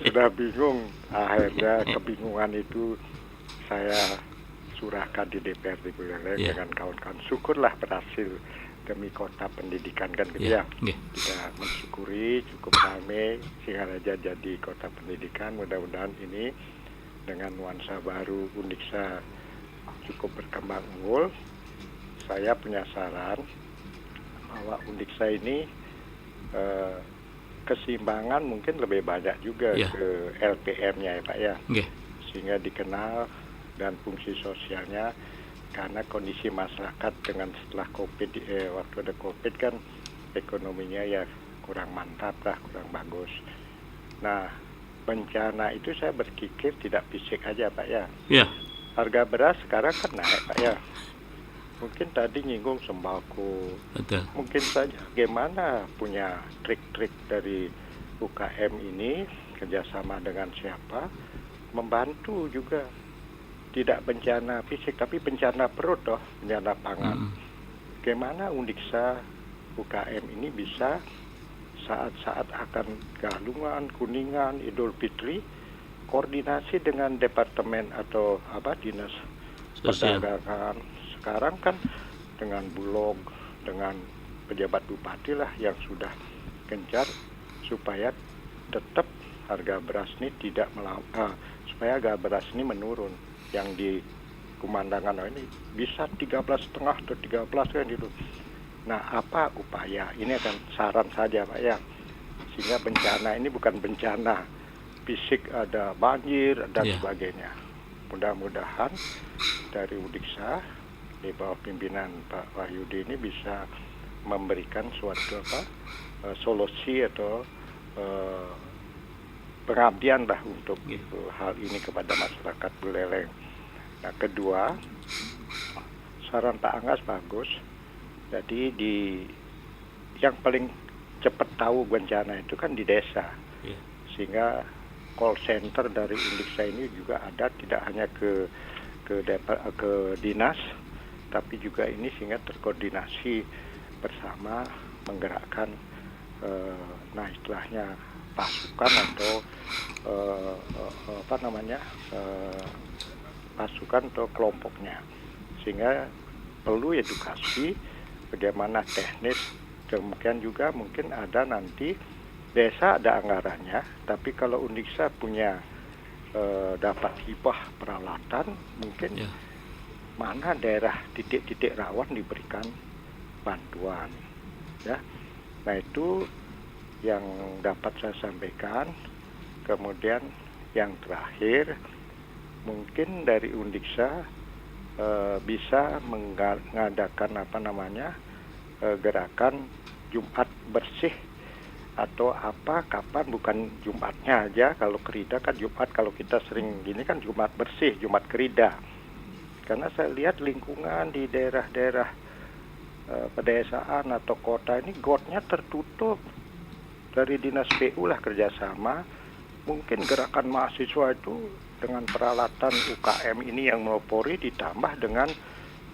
sudah bingung. Akhirnya kebingungan itu saya surahkan di DPRD Buleleng dengan kawan-kawan. Syukurlah berhasil demi kota pendidikan kan gitu ya. Kita mensyukuri cukup ramai Singaraja jadi kota pendidikan. Mudah-mudahan ini dengan nuansa baru Undiksa cukup berkembang unggul. Saya punya saran bahwa Undiksa ini keseimbangan mungkin lebih banyak juga ke LPM-nya ya Pak ya, sehingga dikenal dan fungsi sosialnya karena kondisi masyarakat dengan setelah COVID, waktu ada COVID kan ekonominya ya kurang mantap lah, kurang bagus. Nah bencana itu saya berpikir tidak fisik aja Pak ya. Harga beras sekarang kan naik Pak ya. Mungkin tadi nyinggung sembako. Betul. Mungkin saja bagaimana punya trik-trik dari UKM ini kerjasama dengan siapa membantu juga tidak bencana fisik tapi bencana perut toh, bencana pangan. Bagaimana Undiksa UKM ini bisa saat-saat akan Galungan, Kuningan, Idul Fitri koordinasi dengan departemen atau dinas perdagangan. Sekarang kan dengan Bulog, dengan pejabat bupati lah yang sudah gencar supaya tetap harga beras ini supaya harga beras ini menurun. Yang di kumandangan ini bisa 13,5 atau 13 kan gitu. Nah apa upaya? Ini akan saran saja Pak ya, sehingga bencana ini bukan bencana fisik, ada banjir dan sebagainya. Mudah-mudahan dari Undiksa di bawah pimpinan Pak Wahyudi ini bisa memberikan suatu solusi atau pengabdian lah untuk hal ini kepada masyarakat Buleleng. Nah kedua, saran Pak Anggas bagus. Jadi yang paling cepat tahu bencana itu kan di desa, sehingga call center dari Undiksa ini juga ada, tidak hanya ke dinas, tapi juga ini sehingga terkoordinasi bersama menggerakkan istilahnya pasukan atau pasukan atau kelompoknya, sehingga perlu edukasi bagaimana teknis. Kemudian juga mungkin ada nanti desa ada anggarannya, tapi kalau Undiksa punya dapat hibah peralatan, mungkin mana daerah titik-titik rawan diberikan bantuan ya. Nah itu yang dapat saya sampaikan. Kemudian yang terakhir, mungkin dari Undiksa bisa mengadakan gerakan Jumat bersih atau kapan, bukan Jumatnya aja. Kalau Kerida kan Jumat, kalau kita sering gini kan Jumat bersih, Jumat Kerida. Karena saya lihat lingkungan di daerah-daerah pedesaan atau kota ini gotnya tertutup. Dari dinas PU lah kerjasama. Mungkin gerakan mahasiswa itu dengan peralatan UKM ini yang melopori ditambah dengan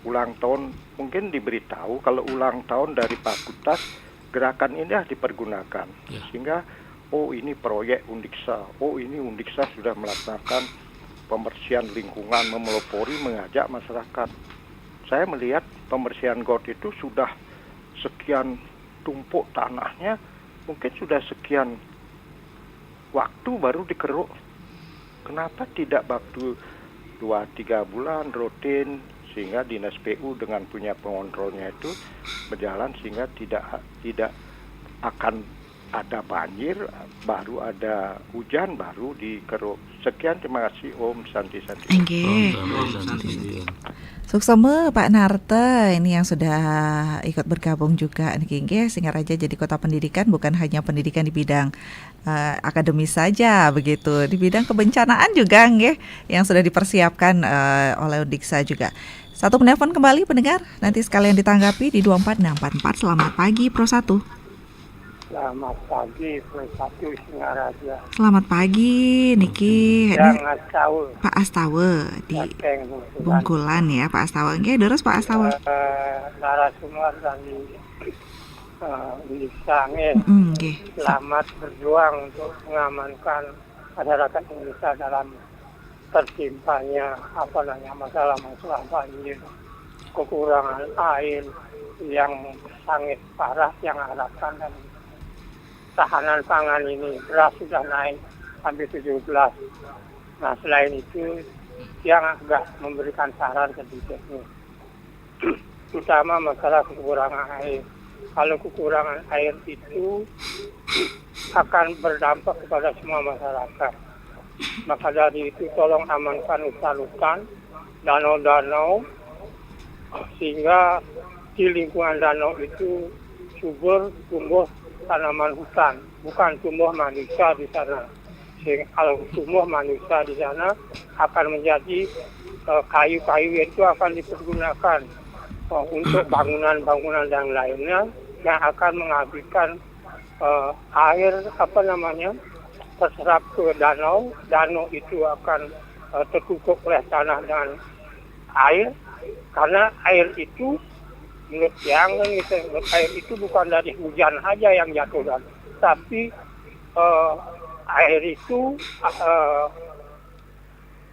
ulang tahun. Mungkin diberitahu kalau ulang tahun dari fakultas, gerakan ini dipergunakan. Sehingga ini proyek Undiksa. Ini Undiksa sudah melaksanakan pembersihan lingkungan, memelopori, mengajak masyarakat. Saya melihat pembersihan got itu sudah sekian tumpuk tanahnya, mungkin sudah sekian waktu baru dikeruk. Kenapa tidak waktu 2-3 bulan rutin, sehingga dinas PU dengan punya pengontrolnya itu berjalan sehingga tidak akan ada banjir, baru ada hujan, baru dikeruk. Sekian, terima kasih. Om Santi Santi. Suksema Pak Narte ini yang sudah ikut bergabung juga nggih Singaraja jadi kota pendidikan, bukan hanya pendidikan di bidang akademis saja begitu, di bidang kebencanaan juga nggih yang sudah dipersiapkan oleh Undiksa juga. Satu penelpon kembali pendengar, nanti sekalian ditanggapi di 24644. Selamat pagi Pro 1. Selamat pagi, Pro 1 Singaraja. Selamat pagi, Niki. Pak Astawa di Bungkulan ya, Pak Astawa. Nggih, terus Pak Astawa. Narasumber dari Undiksa selamat berjuang untuk mengamankan masyarakat Indonesia dalam tertimpanya masalah banjir, kekurangan air yang sangat parah yang harapkan dan tahanan pangan ini. Beras sudah naik sampai 17. Nah, selain itu yang agak memberikan saran sedikitnya, terutama masalah kekurangan air. Kalau kekurangan air itu akan berdampak kepada semua masyarakat. Maka dari itu tolong amankan hutan-hutan, danau-danau, sehingga di lingkungan danau itu subur tumbuh tanaman hutan, bukan tumbuh manusia di sana. Sehingga kalau tumbuh manusia di sana akan menjadi kayu-kayu itu akan dipergunakan untuk bangunan-bangunan dan lainnya yang akan menghabiskan air terserap ke danau. Danau itu akan tertutup oleh tanah dan air, karena air itu menurut air itu bukan dari hujan saja yang jatuh, tapi air itu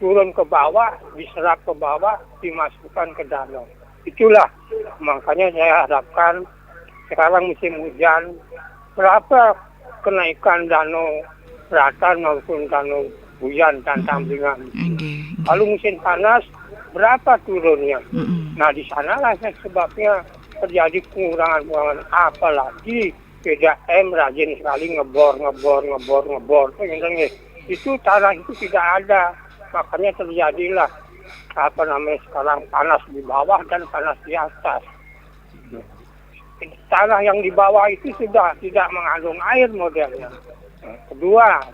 turun ke bawah, diserap ke bawah, dimasukkan ke danau. Itulah makanya saya harapkan sekarang musim hujan, berapa kenaikan danau Selatan maupun danau Buyan dan Tamblingan. Lalu musim panas berapa turunnya? Nah, di sanalah sebabnya terjadi pengurangan, apalagi PDAM rajin sekali ngebor. Itu tanah itu tidak ada, makanya terjadilah sekarang panas di bawah dan panas di atas. Tanah yang di bawah itu sudah tidak mengandung air modelnya. Kedua,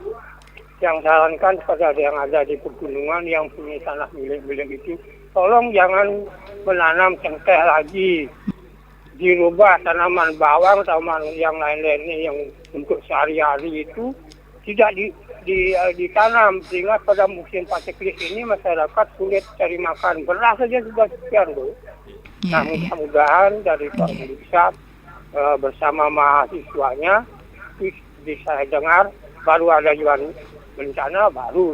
yang sarankan kepada yang ada di pegunungan yang punya tanah milik-milik itu, tolong jangan menanam cengkeh lagi. Dirubah tanaman bawang, tanaman yang lain-lainnya yang untuk sehari-hari itu tidak ditanam, sehingga pada musim paceklik ini masyarakat sulit cari makan. Beras saja sudah sekian loh. Nah, mudah-mudahan dari Pak Undiksa bersama mahasiswanya, saya dengar baru ada jualan bencana, baru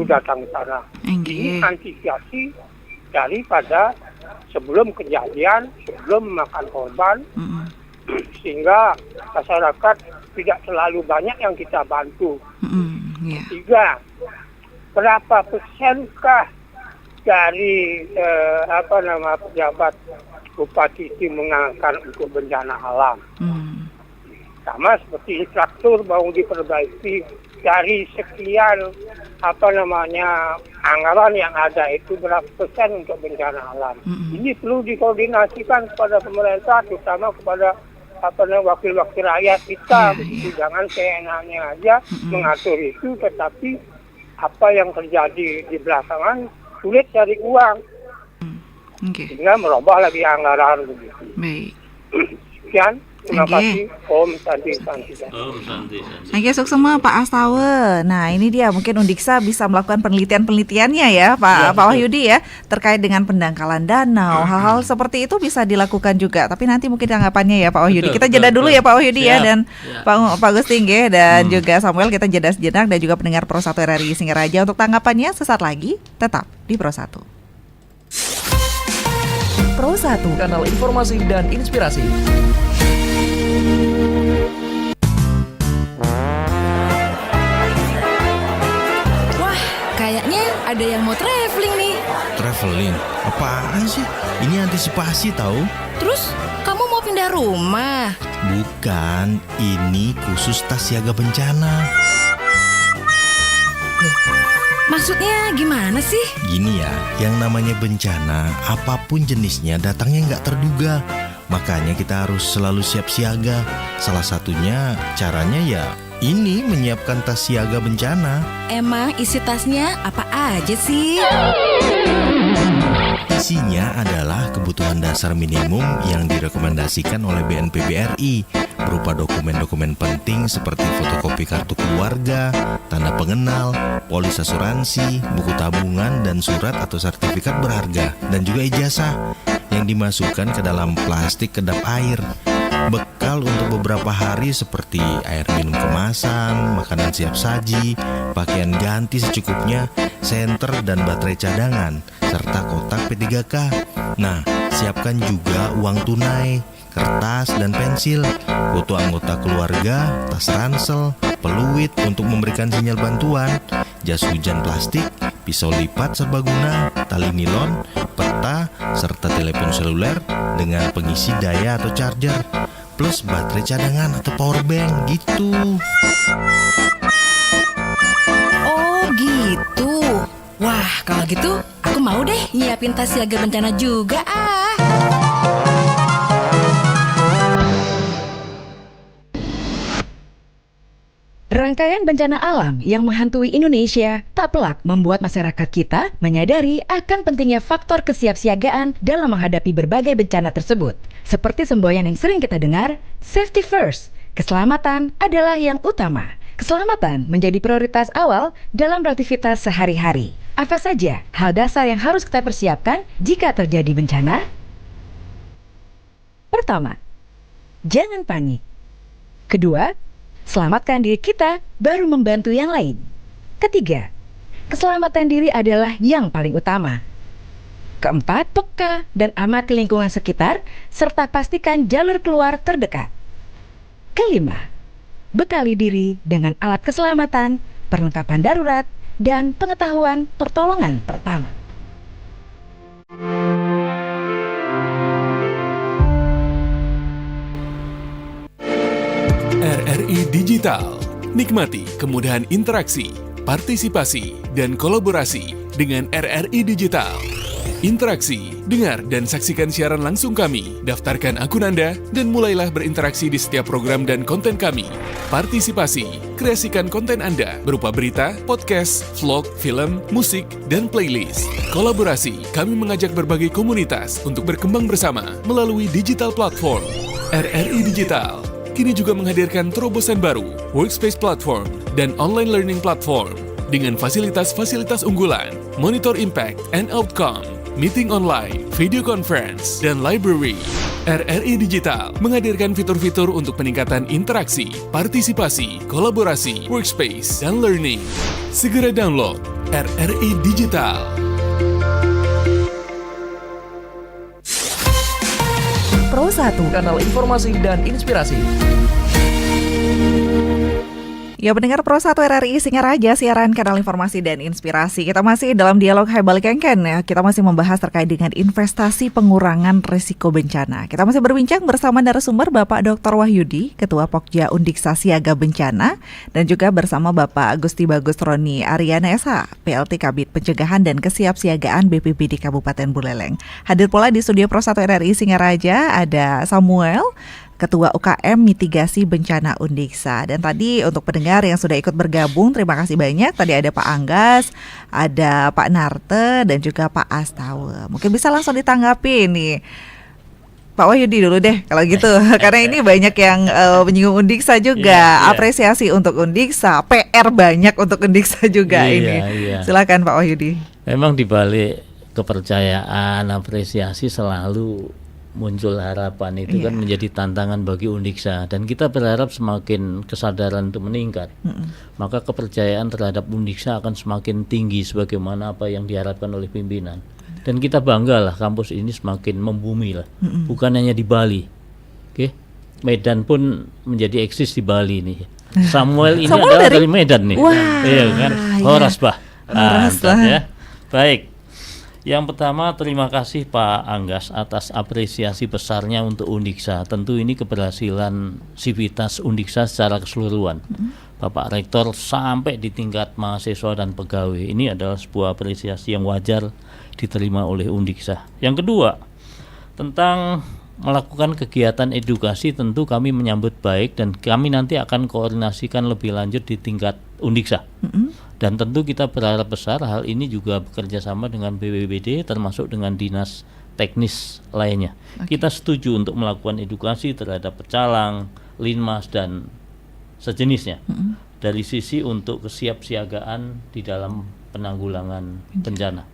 datang ke sana. Ini antisipasi daripada sebelum kejadian, sebelum memakan korban, sehingga masyarakat tidak terlalu banyak yang kita bantu. Tiga, berapa persenkah dari pejabat bupati itu mengangkat untuk bencana alam? Sama seperti infrastruktur mau diperbaiki, dari sekian anggaran yang ada itu berapa persen untuk bencana alam. Ini perlu dikoordinasikan kepada pemerintah, terutama kepada wakil-wakil rakyat kita. Jangan seenaknya aja mengatur itu, tetapi apa yang terjadi di belakangan sulit cari uang, sehingga merubah lagi anggaran begitu. Sekian. Terima kasih. Om Santi. Oke, suksema Pak Astawa. Nah, ini dia mungkin Undiksa bisa melakukan penelitiannya ya, Pak Wahyudi ya, terkait dengan pendangkalan danau. Hal-hal seperti itu bisa dilakukan juga. Tapi nanti mungkin tanggapannya ya Pak Wahyudi. Kita jeda dulu ya Pak Wahyudi ya, dan Pak Gusting dan juga Samuel, kita jeda sejenak, dan juga pendengar Pro 1 RRI Singaraja untuk tanggapannya sesaat lagi. Tetap di Pro 1. Pro 1, kanal informasi dan inspirasi. Wah, kayaknya ada yang mau traveling nih. Traveling? Apa apaan sih? Ini antisipasi tahu? Terus kamu mau pindah rumah? Bukan, ini khusus tas siaga bencana. Maksudnya gimana sih? Gini ya, yang namanya bencana, apapun jenisnya datangnya nggak terduga. Makanya kita harus selalu siap siaga. Salah satunya caranya ya ini menyiapkan tas siaga bencana. Emang isi tasnya apa aja sih? Isinya adalah kebutuhan dasar minimum yang direkomendasikan oleh BNPB RI, berupa dokumen-dokumen penting seperti fotokopi kartu keluarga, tanda pengenal, polis asuransi, buku tabungan, dan surat atau sertifikat berharga, dan juga ijazah yang dimasukkan ke dalam plastik kedap air. Bekal untuk beberapa hari seperti air minum kemasan, makanan siap saji, pakaian ganti secukupnya, senter dan baterai cadangan, serta kotak P3K. Nah, siapkan juga uang tunai, kertas dan pensil, foto anggota keluarga, tas ransel, peluit untuk memberikan sinyal bantuan, jas hujan plastik, pisau lipat serbaguna, tali nilon, peta, serta telepon seluler dengan pengisi daya atau charger, plus baterai cadangan atau power bank gitu. Oh gitu. Wah, kalau gitu aku mau deh nyiapin tas siaga bencana juga Rangkaian bencana alam yang menghantui Indonesia tak pelak membuat masyarakat kita menyadari akan pentingnya faktor kesiapsiagaan dalam menghadapi berbagai bencana tersebut. Seperti semboyan yang sering kita dengar, safety first, keselamatan adalah yang utama. Keselamatan menjadi prioritas awal dalam beraktivitas sehari-hari. Apa saja hal dasar yang harus kita persiapkan jika terjadi bencana? Pertama, jangan panik. Kedua, selamatkan diri kita baru membantu yang lain. Ketiga, keselamatan diri adalah yang paling utama. Keempat, peka dan amati lingkungan sekitar serta pastikan jalur keluar terdekat. Kelima, bekali diri dengan alat keselamatan, perlengkapan darurat, dan pengetahuan pertolongan pertama. RRI Digital. Nikmati kemudahan interaksi, partisipasi, dan kolaborasi dengan RRI Digital. Interaksi, dengar dan saksikan siaran langsung kami, daftarkan akun Anda, dan mulailah berinteraksi di setiap program dan konten kami. Partisipasi, kreasikan konten Anda berupa berita, podcast, vlog, film, musik, dan playlist. Kolaborasi, kami mengajak berbagai komunitas untuk berkembang bersama melalui digital platform. RRI Digital kini juga menghadirkan terobosan baru, workspace platform, dan online learning platform dengan fasilitas-fasilitas unggulan, monitor impact and outcome, meeting online, video conference, dan library. RRI Digital menghadirkan fitur-fitur untuk peningkatan interaksi, partisipasi, kolaborasi, workspace, dan learning. Segera download RRI Digital. Pro 1, kanal informasi dan inspirasi. Ya, pendengar Pro 1 RRI Singaraja, siaran kanal informasi dan inspirasi. Kita masih dalam dialog Hai Balik Kengken ya. Kita masih membahas terkait dengan investasi pengurangan risiko bencana. Kita masih berbincang bersama narasumber Bapak Dr. Wahyudi, Ketua Pokja Undiksa Siaga Bencana, dan juga bersama Bapak Gusti Bagus Roni Aryana SH, PLT Kabid Pencegahan dan Kesiapsiagaan BPBD Kabupaten Buleleng. Hadir pula di studio Pro 1 RRI Singaraja ada Samuel, Ketua UKM Mitigasi Bencana Undiksa. Dan tadi untuk pendengar yang sudah ikut bergabung, terima kasih banyak. Tadi ada Pak Anggas, ada Pak Narte, dan juga Pak Astawa. Mungkin bisa langsung ditanggapi nih. Pak Wahyudi dulu deh kalau gitu. Karena ini banyak yang menyinggung Undiksa juga. Apresiasi untuk Undiksa, PR banyak untuk Undiksa juga ini. Silakan Pak Wahyudi. Memang dibalik kepercayaan, apresiasi selalu muncul harapan itu kan menjadi tantangan bagi Undiksa, dan kita berharap semakin kesadaran itu meningkat, maka kepercayaan terhadap Undiksa akan semakin tinggi sebagaimana apa yang diharapkan oleh pimpinan. Dan kita bangga lah kampus ini semakin membumi lah, bukan hanya di Bali. Medan pun menjadi eksis di Bali nih. Samuel ini adalah dari Medan nih. Wah, iya kan? Horas bah. Horas lah. Ya. Baik. Yang pertama, terima kasih Pak Anggas atas apresiasi besarnya untuk Undiksa. Tentu ini keberhasilan sivitas Undiksa secara keseluruhan. Bapak Rektor sampai di tingkat mahasiswa dan pegawai. Ini adalah sebuah apresiasi yang wajar diterima oleh Undiksa. Yang kedua, tentang melakukan kegiatan edukasi, tentu kami menyambut baik dan kami nanti akan koordinasikan lebih lanjut di tingkat Undiksa. Dan tentu kita berharap besar hal ini juga bekerja sama dengan BPBD termasuk dengan dinas teknis lainnya. Kita setuju untuk melakukan edukasi terhadap pecalang, linmas dan sejenisnya. Dari sisi untuk kesiapsiagaan di dalam penanggulangan bencana.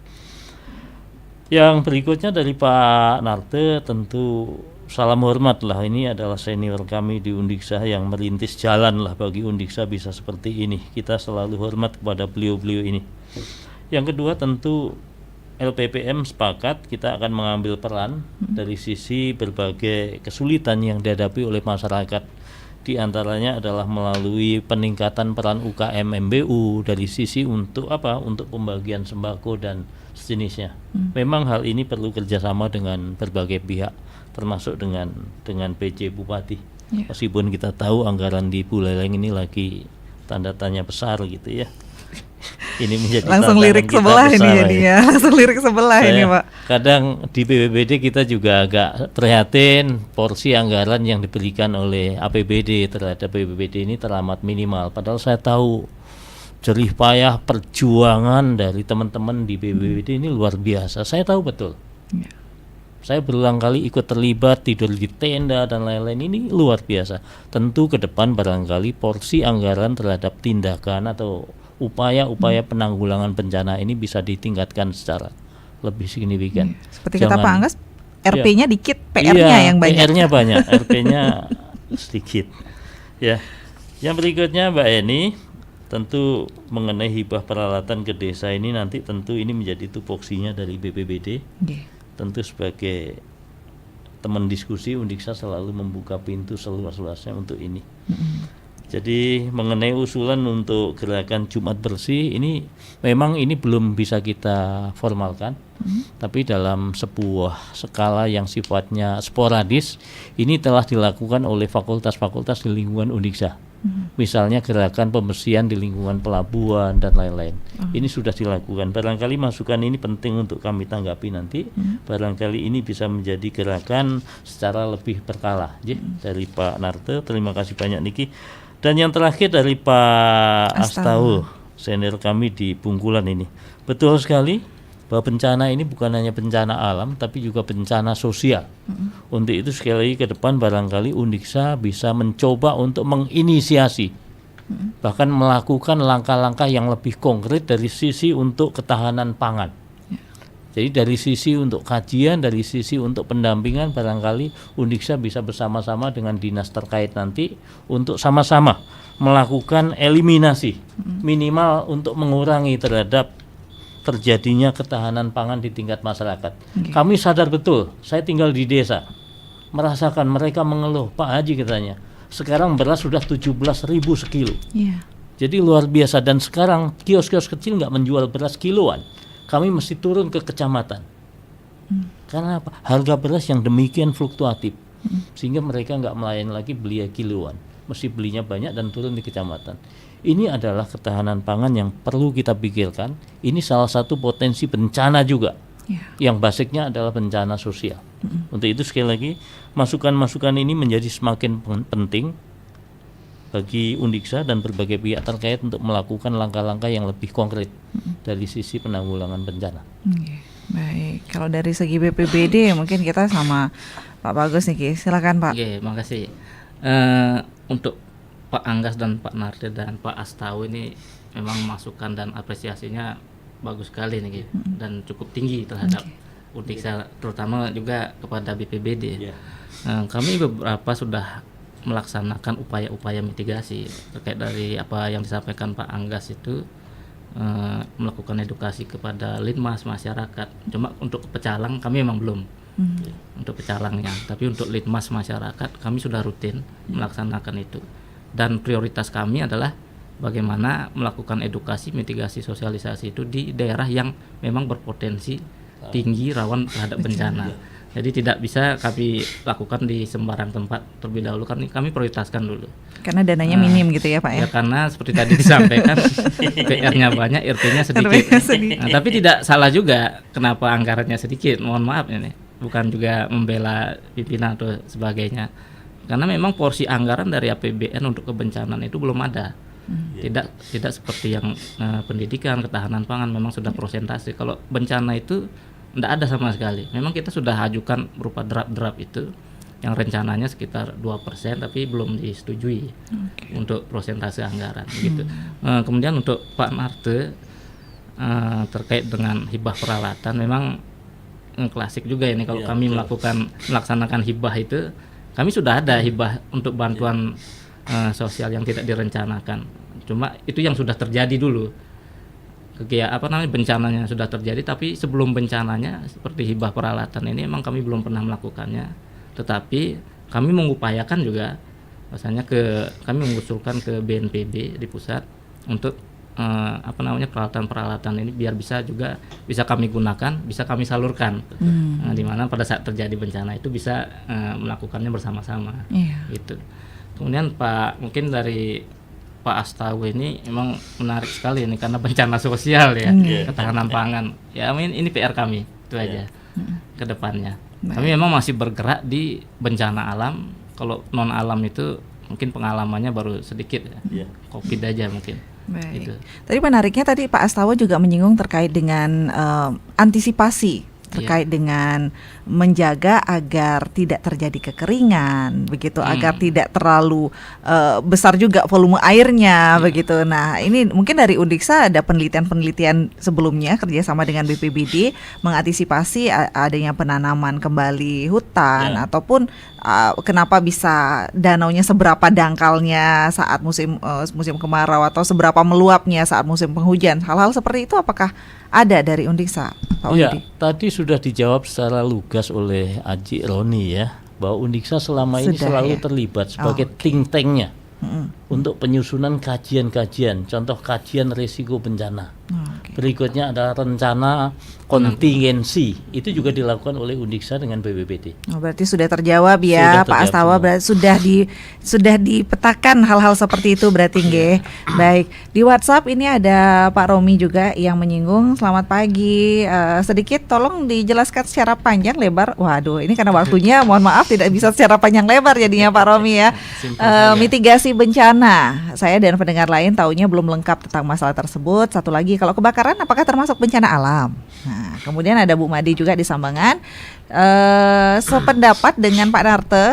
Yang berikutnya dari Pak Narte, tentu salam hormat lah, ini adalah senior kami di Undiksa yang merintis jalan lah bagi Undiksa bisa seperti ini. Kita selalu hormat kepada beliau-beliau ini. Yang kedua, tentu LPPM sepakat kita akan mengambil peran dari sisi berbagai kesulitan yang dihadapi oleh masyarakat. Di antaranya adalah melalui peningkatan peran UKM MBU dari sisi untuk untuk pembagian sembako dan sejenisnya. Memang hal ini perlu kerjasama dengan berbagai pihak, termasuk dengan PJ Bupati. Meskipun kita tahu anggaran di Buleleng ini lagi tanda tanya besar gitu ya. Ini menjadi langsung lirik sebelah ini jadinya, langsung lirik sebelah ini Pak. Kadang di BPBD kita juga agak prihatin porsi anggaran yang diberikan oleh APBD terhadap BPBD ini teramat minimal. Padahal saya tahu jerih payah perjuangan dari teman-teman di BPBD ini luar biasa. Saya tahu betul. Saya berulang kali ikut terlibat, tidur di tenda dan lain-lain, ini luar biasa. Tentu ke depan barangkali porsi anggaran terhadap tindakan atau upaya-upaya penanggulangan bencana ini bisa ditingkatkan secara lebih signifikan. Seperti kata Pak Anggas, RP-nya dikit, PR-nya yang banyak. PR-nya banyak, RP-nya sedikit. Ya. Yang berikutnya Mbak Eni, tentu mengenai hibah peralatan ke desa ini nanti tentu ini menjadi tupoksinya dari BPBD. Tentu sebagai teman diskusi Undiksa selalu membuka pintu seluas-luasnya untuk ini. Jadi mengenai usulan untuk gerakan Jumat Bersih ini memang ini belum bisa kita formalkan, tapi dalam sebuah skala yang sifatnya sporadis ini telah dilakukan oleh fakultas-fakultas di lingkungan Undiksa. Misalnya gerakan pembersihan di lingkungan pelabuhan dan lain-lain. Ini sudah dilakukan. Barangkali masukan ini penting untuk kami tanggapi nanti. Barangkali ini bisa menjadi gerakan secara lebih berkala. Dari Pak Narte, terima kasih banyak Niki. Dan yang terakhir dari Pak Astau, senior kami di Bungkulan ini. Betul sekali bahwa bencana ini bukan hanya bencana alam tapi juga bencana sosial. Untuk itu sekali lagi ke depan barangkali Undiksa bisa mencoba untuk menginisiasi bahkan melakukan langkah-langkah yang lebih konkret dari sisi untuk ketahanan pangan. Jadi dari sisi untuk kajian, dari sisi untuk pendampingan barangkali Undiksa bisa bersama-sama dengan dinas terkait nanti untuk sama-sama melakukan eliminasi minimal untuk mengurangi terhadap terjadinya ketahanan pangan di tingkat masyarakat. Kami sadar betul, saya tinggal di desa, merasakan mereka mengeluh, Pak Haji katanya, sekarang beras sudah 17.000 sekilo. Jadi luar biasa, dan sekarang kios-kios kecil nggak menjual beras kiloan. Kami mesti turun ke kecamatan. Karena apa? Harga beras yang demikian fluktuatif, sehingga mereka nggak melayani lagi beli kiloan, mesti belinya banyak dan turun di kecamatan. Ini adalah ketahanan pangan yang perlu kita pikirkan. Ini salah satu potensi bencana juga, yang basicnya adalah bencana sosial. Untuk itu sekali lagi masukan-masukan ini menjadi semakin penting bagi Undiksa dan berbagai pihak terkait untuk melakukan langkah-langkah yang lebih konkret dari sisi penanggulangan bencana. Baik, kalau dari segi BPBD mungkin kita sama Pak Bagus nih, silakan Pak. Oke, makasih. Untuk Pak Anggas dan Pak Narte dan Pak Astau ini memang masukan dan apresiasinya bagus sekali nih, dan cukup tinggi terhadap Undiksa, terutama juga kepada BPBD. Kami beberapa sudah melaksanakan upaya-upaya mitigasi terkait dari apa yang disampaikan Pak Anggas itu, melakukan edukasi kepada linmas masyarakat. Cuma untuk pecalang kami memang belum, untuk pecalangnya, tapi untuk linmas masyarakat kami sudah rutin melaksanakan itu. Dan prioritas kami adalah bagaimana melakukan edukasi, mitigasi, sosialisasi itu di daerah yang memang berpotensi tinggi, rawan terhadap bencana. Jadi tidak bisa kami lakukan di sembarang tempat terlebih dahulu, kan kami prioritaskan dulu. Karena dananya minim gitu ya Pak ya? Ya karena seperti tadi disampaikan PR-nya banyak, RP-nya sedikit. Nah, tapi tidak salah juga kenapa anggarannya sedikit, mohon maaf ini. Bukan juga membela pimpinan atau sebagainya. Karena memang porsi anggaran dari APBN untuk kebencanaan itu belum ada. Tidak seperti yang pendidikan, ketahanan pangan memang sudah prosentase. Kalau bencana itu tidak ada sama sekali. Memang kita sudah ajukan berupa draft-draft itu yang rencananya sekitar 2% tapi belum disetujui untuk prosentase anggaran gitu. Kemudian untuk Pak Marte terkait dengan hibah peralatan, memang klasik juga ini kalau kami melaksanakan hibah itu, kami sudah ada hibah untuk bantuan sosial yang tidak direncanakan. Cuma itu yang sudah terjadi dulu. Bencananya sudah terjadi, tapi sebelum bencananya seperti hibah peralatan ini memang kami belum pernah melakukannya. Tetapi kami mengupayakan juga, misalnya kami mengusulkan ke BNPB di pusat untuk peralatan-peralatan ini biar bisa kami gunakan, bisa kami salurkan. Di mana pada saat terjadi bencana itu bisa melakukannya bersama-sama. Gitu. Kemudian mungkin dari Pak Astawa ini memang menarik sekali ini karena bencana sosial ya, ketahanan pangan. Ya ini PR kami itu aja ke depannya. Kami memang masih bergerak di bencana alam. Kalau non alam itu mungkin pengalamannya baru sedikit ya. Covid aja mungkin. Gitu. Tadi menariknya tadi Pak Astawa juga menyinggung terkait dengan antisipasi terkait dengan menjaga agar tidak terjadi kekeringan begitu, agar tidak terlalu besar juga volume airnya begitu. Nah ini mungkin dari Undiksa ada penelitian sebelumnya kerjasama dengan BPBD mengantisipasi adanya penanaman kembali hutan ataupun kenapa bisa danaunya seberapa dangkalnya saat musim kemarau atau seberapa meluapnya saat musim penghujan. Hal-hal seperti itu apakah ada dari Undiksa, Pak Udi? Tadi sudah dijawab secara lugas oleh Aji Roni ya, bahwa Undiksa selama ini selalu terlibat sebagai think tank-nya untuk penyusunan kajian-kajian, contoh kajian risiko bencana. Berikutnya adalah rencana kontingensi, itu juga dilakukan oleh Undiksa dengan BPBD. Berarti sudah terjawab ya, Pak Astawa. Berarti sudah dipetakan hal-hal seperti itu berarti nggih. Baik, di WhatsApp ini ada Pak Romi juga yang menyinggung. Selamat pagi, sedikit tolong dijelaskan secara panjang lebar. Waduh, ini karena waktunya, mohon maaf tidak bisa secara panjang lebar jadinya Pak Romi ya. Mitigasi bencana, saya dan pendengar lain taunya belum lengkap tentang masalah tersebut. Satu lagi, kalau kebakaran apakah termasuk bencana alam? Nah, kemudian ada Bu Madi juga di Sambangan, sependapat dengan Pak Narte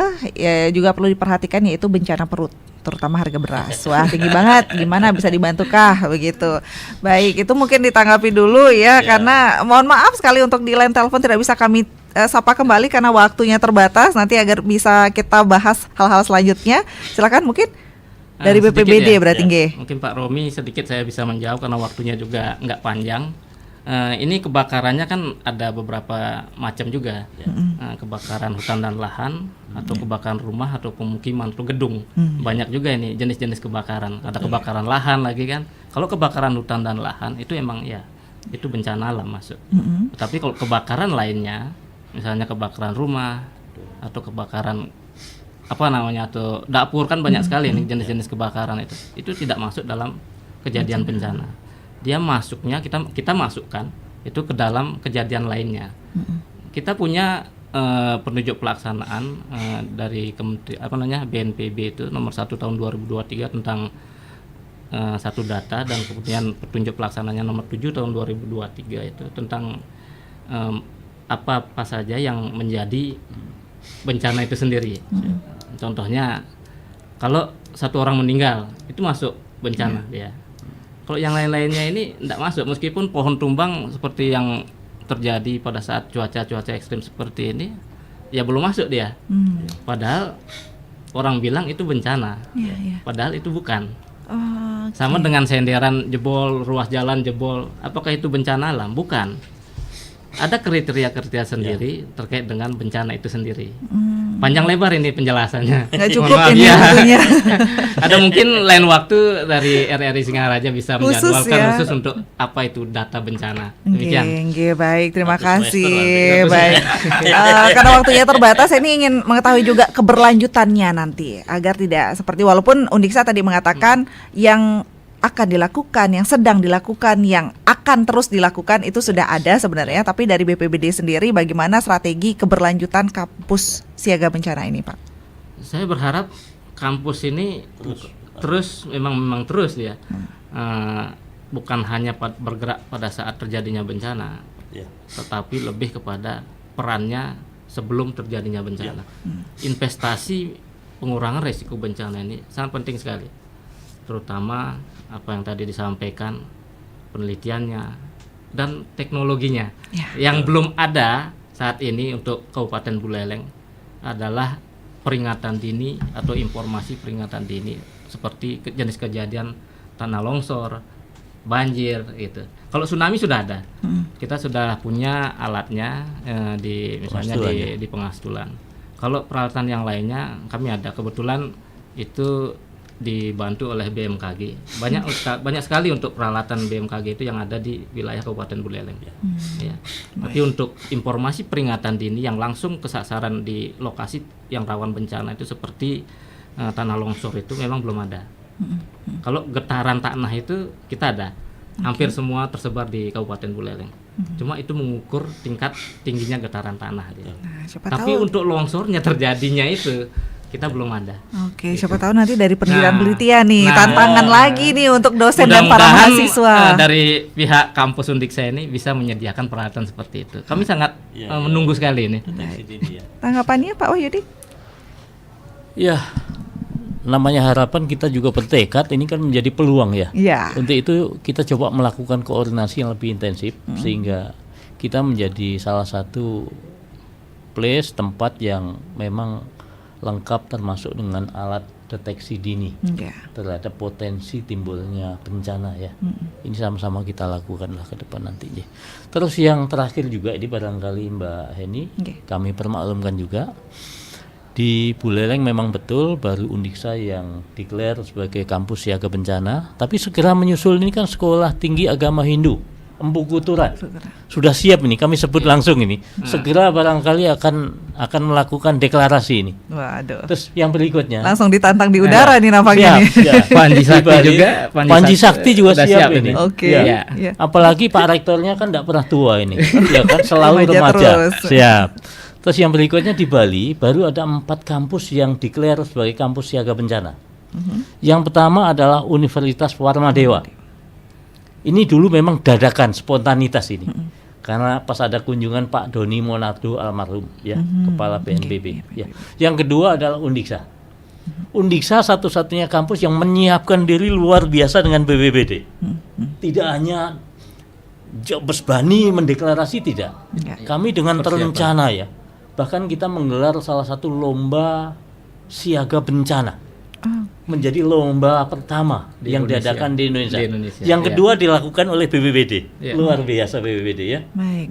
juga perlu diperhatikan yaitu bencana perut, terutama harga beras. Wah, tinggi banget, gimana bisa dibantukah begitu. Baik, itu mungkin ditanggapi dulu ya, karena mohon maaf sekali untuk di line telepon tidak bisa kami sapa kembali karena waktunya terbatas. Nanti agar bisa kita bahas hal-hal selanjutnya, silakan mungkin dari BPBD berarti nggih. Mungkin Pak Romi sedikit saya bisa menjawab karena waktunya juga nggak panjang. Ini kebakarannya kan ada beberapa macam juga, kebakaran hutan dan lahan, atau kebakaran rumah atau pemukiman atau gedung. Banyak juga ini jenis-jenis kebakaran. Ada kebakaran lahan lagi kan. Kalau kebakaran hutan dan lahan itu emang ya itu bencana alam masuk. Tapi kalau kebakaran lainnya, misalnya kebakaran rumah atau kebakaran atau dapur, kan banyak sekali nih jenis-jenis kebakaran itu tidak masuk dalam kejadian bencana. Dia masuknya kita masukkan itu ke dalam kejadian lainnya. Kita punya penunjuk pelaksanaan dari BNPB itu nomor 1 tahun 2023 tentang satu data, dan kemudian petunjuk pelaksananya nomor 7 tahun 2023 itu tentang apa saja yang menjadi bencana itu sendiri. Contohnya kalau satu orang meninggal itu masuk bencana ya. Kalau yang lain-lainnya ini tidak masuk, meskipun pohon tumbang seperti yang terjadi pada saat cuaca ekstrim seperti ini ya belum masuk dia. Padahal orang bilang itu bencana, padahal itu bukan. Sama dengan senderan jebol, ruas jalan jebol, apakah itu bencana alam? Bukan. ada kriteria-kriteria sendiri terkait dengan bencana itu sendiri. Panjang lebar ini penjelasannya. Nggak cukup ini ya. waktunya. Ada mungkin lain waktu dari RRI Singaraja bisa menjadwalkan ya. khusus untuk apa itu data bencana. Nggih, baik, terima kasih. Baik. Karena waktunya terbatas, saya ini ingin mengetahui juga keberlanjutannya nanti agar tidak seperti walaupun Undiksa tadi mengatakan yang akan dilakukan, yang sedang dilakukan, yang akan terus dilakukan itu sudah ada sebenarnya, tapi dari BPBD sendiri bagaimana strategi keberlanjutan kampus siaga bencana ini, Pak? Saya berharap kampus ini terus memang terus ya, bukan hanya bergerak pada saat terjadinya bencana, tetapi lebih kepada perannya sebelum terjadinya bencana. Investasi pengurangan resiko bencana ini sangat penting sekali, terutama apa yang tadi disampaikan, penelitiannya dan teknologinya. Yang belum ada saat ini untuk Kabupaten Buleleng adalah peringatan dini atau informasi peringatan dini seperti jenis kejadian tanah longsor, banjir gitu. Kalau tsunami sudah ada, kita sudah punya alatnya misalnya di Pengastulan. Kalau peralatan yang lainnya kami ada, kebetulan itu dibantu oleh BMKG. Banyak sekali untuk peralatan BMKG itu yang ada di wilayah Kabupaten Buleleng. Ya. Tapi untuk informasi peringatan dini yang langsung kesasaran di lokasi yang rawan bencana itu seperti tanah longsor itu memang belum ada. Kalau getaran tanah itu kita ada. Hampir semua tersebar di Kabupaten Buleleng. Cuma itu mengukur tingkat tingginya getaran tanah. Tapi untuk longsornya terjadinya itu kita belum ada. Oke, siapa tahu nanti dari penelitian nih tantangan lagi nih untuk dosen dan para mahasiswa. Dari pihak kampus Undiksa ini bisa menyediakan peralatan seperti itu. Kami sangat menunggu sekali ini. Tanggapannya Pak Wahyudi? Ya, namanya harapan, kita juga bertekad ini kan menjadi peluang ya. Untuk itu kita coba melakukan koordinasi yang lebih intensif sehingga kita menjadi salah satu tempat yang memang lengkap termasuk dengan alat deteksi dini terhadap potensi timbulnya bencana ya. Ini sama-sama kita lakukan lah ke depan nantinya. Terus yang terakhir juga ini barangkali Mbak Heni, kami permaklumkan juga di Buleleng memang betul baru Undiksa yang declare sebagai kampus siaga bencana, tapi segera menyusul ini kan Sekolah Tinggi Agama Hindu Empu Kuturan sudah siap ini, kami sebut langsung ini segera barangkali akan melakukan deklarasi ini. Waduh. Terus yang berikutnya langsung ditantang di udara nih nampaknya siap. Panji Sakti juga siap ini. Oke. Apalagi Pak Rektornya kan tidak pernah tua ini, ya kan selalu remaja. Siap. Terus yang berikutnya di Bali baru ada 4 kampus yang declare sebagai kampus siaga bencana. Yang pertama adalah Universitas Warmadewa. Ini dulu memang dadakan, spontanitas ini. Karena pas ada kunjungan Pak Doni Monardo almarhum ya, kepala BNPB ya. Yang kedua adalah Undiksa. Undiksa satu-satunya kampus yang menyiapkan diri luar biasa dengan BPBD. Tidak hanya Jobes Bani mendeklarasi, tidak. Kami dengan terencana ya. Bahkan kita menggelar salah satu lomba siaga bencana. Menjadi lomba pertama yang diadakan di Indonesia. Yang kedua dilakukan oleh BPBD. Luar biasa BPBD ya. Baik.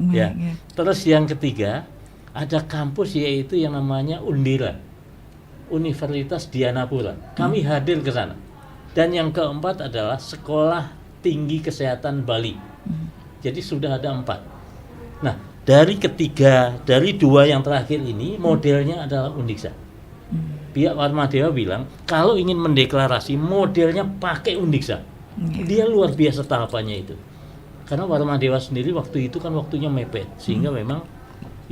Terus yang ketiga ada kampus yaitu yang namanya Undira, Universitas Dianapura. Kami hadir ke sana. Dan yang keempat adalah Sekolah Tinggi Kesehatan Bali. Jadi sudah ada 4. Nah, dari 2 yang terakhir ini modelnya adalah Undiksa. Pihak Warmadewa bilang kalau ingin mendeklarasi modelnya pakai Undiksa. Dia luar biasa tahapannya itu. Karena Warmadewa sendiri waktu itu kan waktunya mepet sehingga memang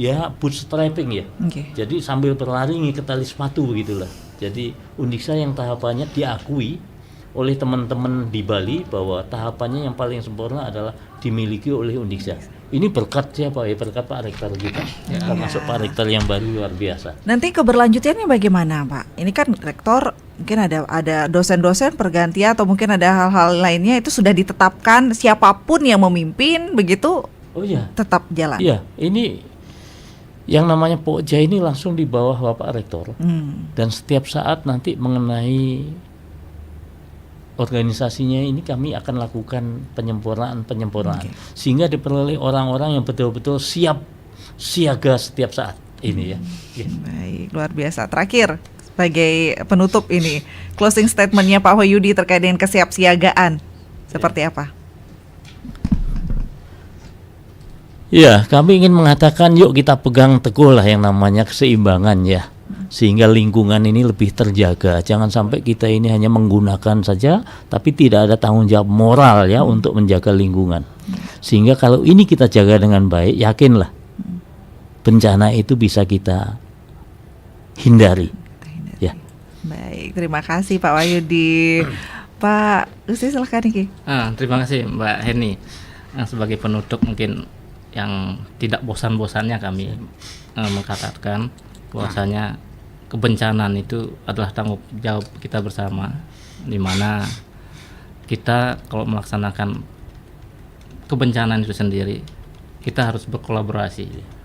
ya bootstrapping ya. Jadi sambil berlari ngikat tali sepatu begitulah. Jadi Undiksa yang tahapannya diakui oleh teman-teman di Bali bahwa tahapannya yang paling sempurna adalah dimiliki oleh Undiksa. Ini berkat siapa ya? Berkat Pak Rektor kita, termasuk Pak Rektor yang baru luar biasa. Nanti keberlanjutannya bagaimana Pak? Ini kan Rektor mungkin ada dosen-dosen pergantian atau mungkin ada hal-hal lainnya itu sudah ditetapkan siapapun yang memimpin begitu. Tetap jalan. Iya, ini yang namanya Pokja ini langsung di bawah Bapak Rektor. Dan setiap saat nanti mengenai organisasinya ini kami akan lakukan penyempurnaan sehingga diperoleh orang-orang yang betul-betul siap siaga setiap saat ini ya. Baik, luar biasa. Terakhir sebagai penutup ini, closing statementnya Pak Wahyudi terkait dengan kesiapsiagaan seperti apa? Ya, kami ingin mengatakan yuk kita pegang teguh lah yang namanya keseimbangan ya, sehingga lingkungan ini lebih terjaga. Jangan sampai kita ini hanya menggunakan saja tapi tidak ada tanggung jawab moral ya untuk menjaga lingkungan. Sehingga kalau ini kita jaga dengan baik, yakinlah bencana itu bisa kita hindari. Ya. Baik, terima kasih Pak Wahyudi. Pak Gusti silahkan Niki. Terima kasih Mbak Heni. Sebagai penutup mungkin yang tidak bosan-bosannya kami mengatakan bahwasanya kebencanaan itu adalah tanggung jawab kita bersama, di mana kita kalau melaksanakan kebencanaan itu sendiri kita harus berkolaborasi.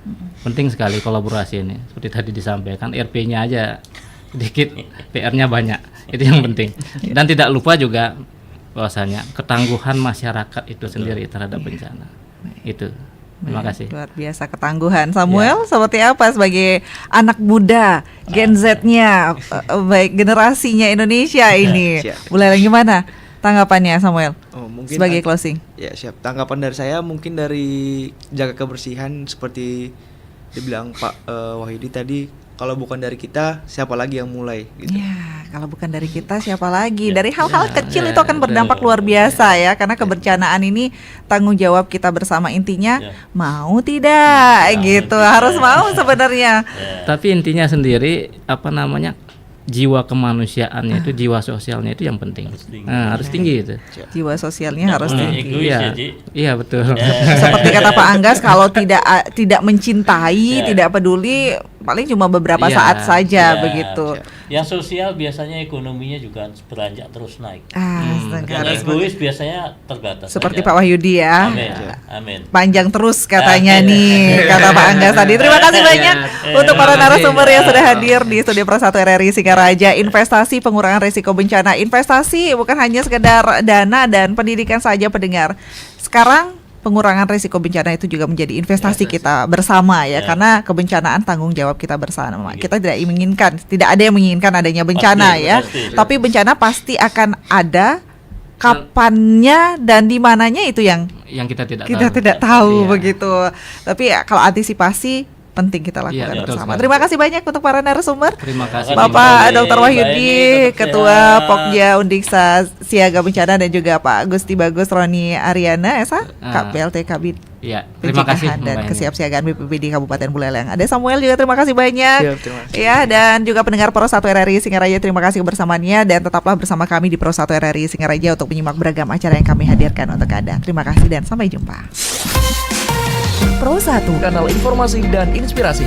Penting sekali kolaborasi ini. Seperti tadi disampaikan, RP-nya aja sedikit, PR-nya banyak. Itu yang penting. Dan tidak lupa juga bahwasanya ketangguhan masyarakat itu sendiri terhadap bencana. Itu. Terima kasih. Luar biasa ketangguhan. Samuel seperti apa sebagai anak muda Gen Z-nya, baik generasinya Indonesia ini? Buleleng gimana tanggapannya Samuel? Mungkin sebagai closing. Ya siap. Tanggapan dari saya mungkin dari jaga kebersihan seperti dibilang Pak Wahyudi tadi, kalau bukan dari kita siapa lagi yang mulai gitu. Ya, kalau bukan dari kita siapa lagi? Dari hal-hal kecil itu akan berdampak luar biasa ya, karena kebencanaan ini tanggung jawab kita bersama. Intinya mau tidak gitu, harus mau sebenarnya. Tapi intinya sendiri jiwa kemanusiaannya itu, jiwa sosialnya itu yang penting. Harus tinggi itu. Jiwa sosialnya harus tinggi. Iya betul. Seperti kata Pak Anggas, kalau tidak mencintai, tidak peduli, paling cuma beberapa saat saja begitu. Yang sosial biasanya ekonominya juga beranjak terus naik. Yang egois biasanya terbatas. Seperti Pak Wahyudi ya. Amin. Panjang terus katanya nih, kata Pak Anggas tadi. Terima kasih banyak untuk para narasumber yang sudah hadir di Studio Pro 1 RRI Singaraja. Investasi pengurangan risiko bencana. Investasi bukan hanya sekedar dana dan pendidikan saja pendengar. Sekarang pengurangan risiko bencana itu juga menjadi investasi kita bersama ya, karena kebencanaan tanggung jawab kita bersama. Kita tidak ada yang menginginkan adanya bencana pasti. Tapi bencana pasti akan ada, kapannya dan di mananya itu yang kita tidak tahu begitu. Tapi kalau antisipasi penting kita lakukan bersama. Terima kasih banyak untuk para narasumber. Terima kasih Bapak Dr. Wahyudi, Ketua Pokja Undiksa Siaga Bencana, dan juga Pak Gusti Bagus Roni Ariana Esa, KPLT Kabid Pencegahan dan Kesiapsiagaan BPBD Kabupaten Buleleng. Ada Samuel juga, terima kasih banyak. Ya, dan juga pendengar Pro 1 RRI Singaraja, terima kasih kebersamaannya, dan tetaplah bersama kami di Pro 1 RRI Singaraja untuk menyimak beragam acara yang kami hadirkan untuk Anda. Terima kasih dan sampai jumpa. Pro 1, kanal informasi dan inspirasi.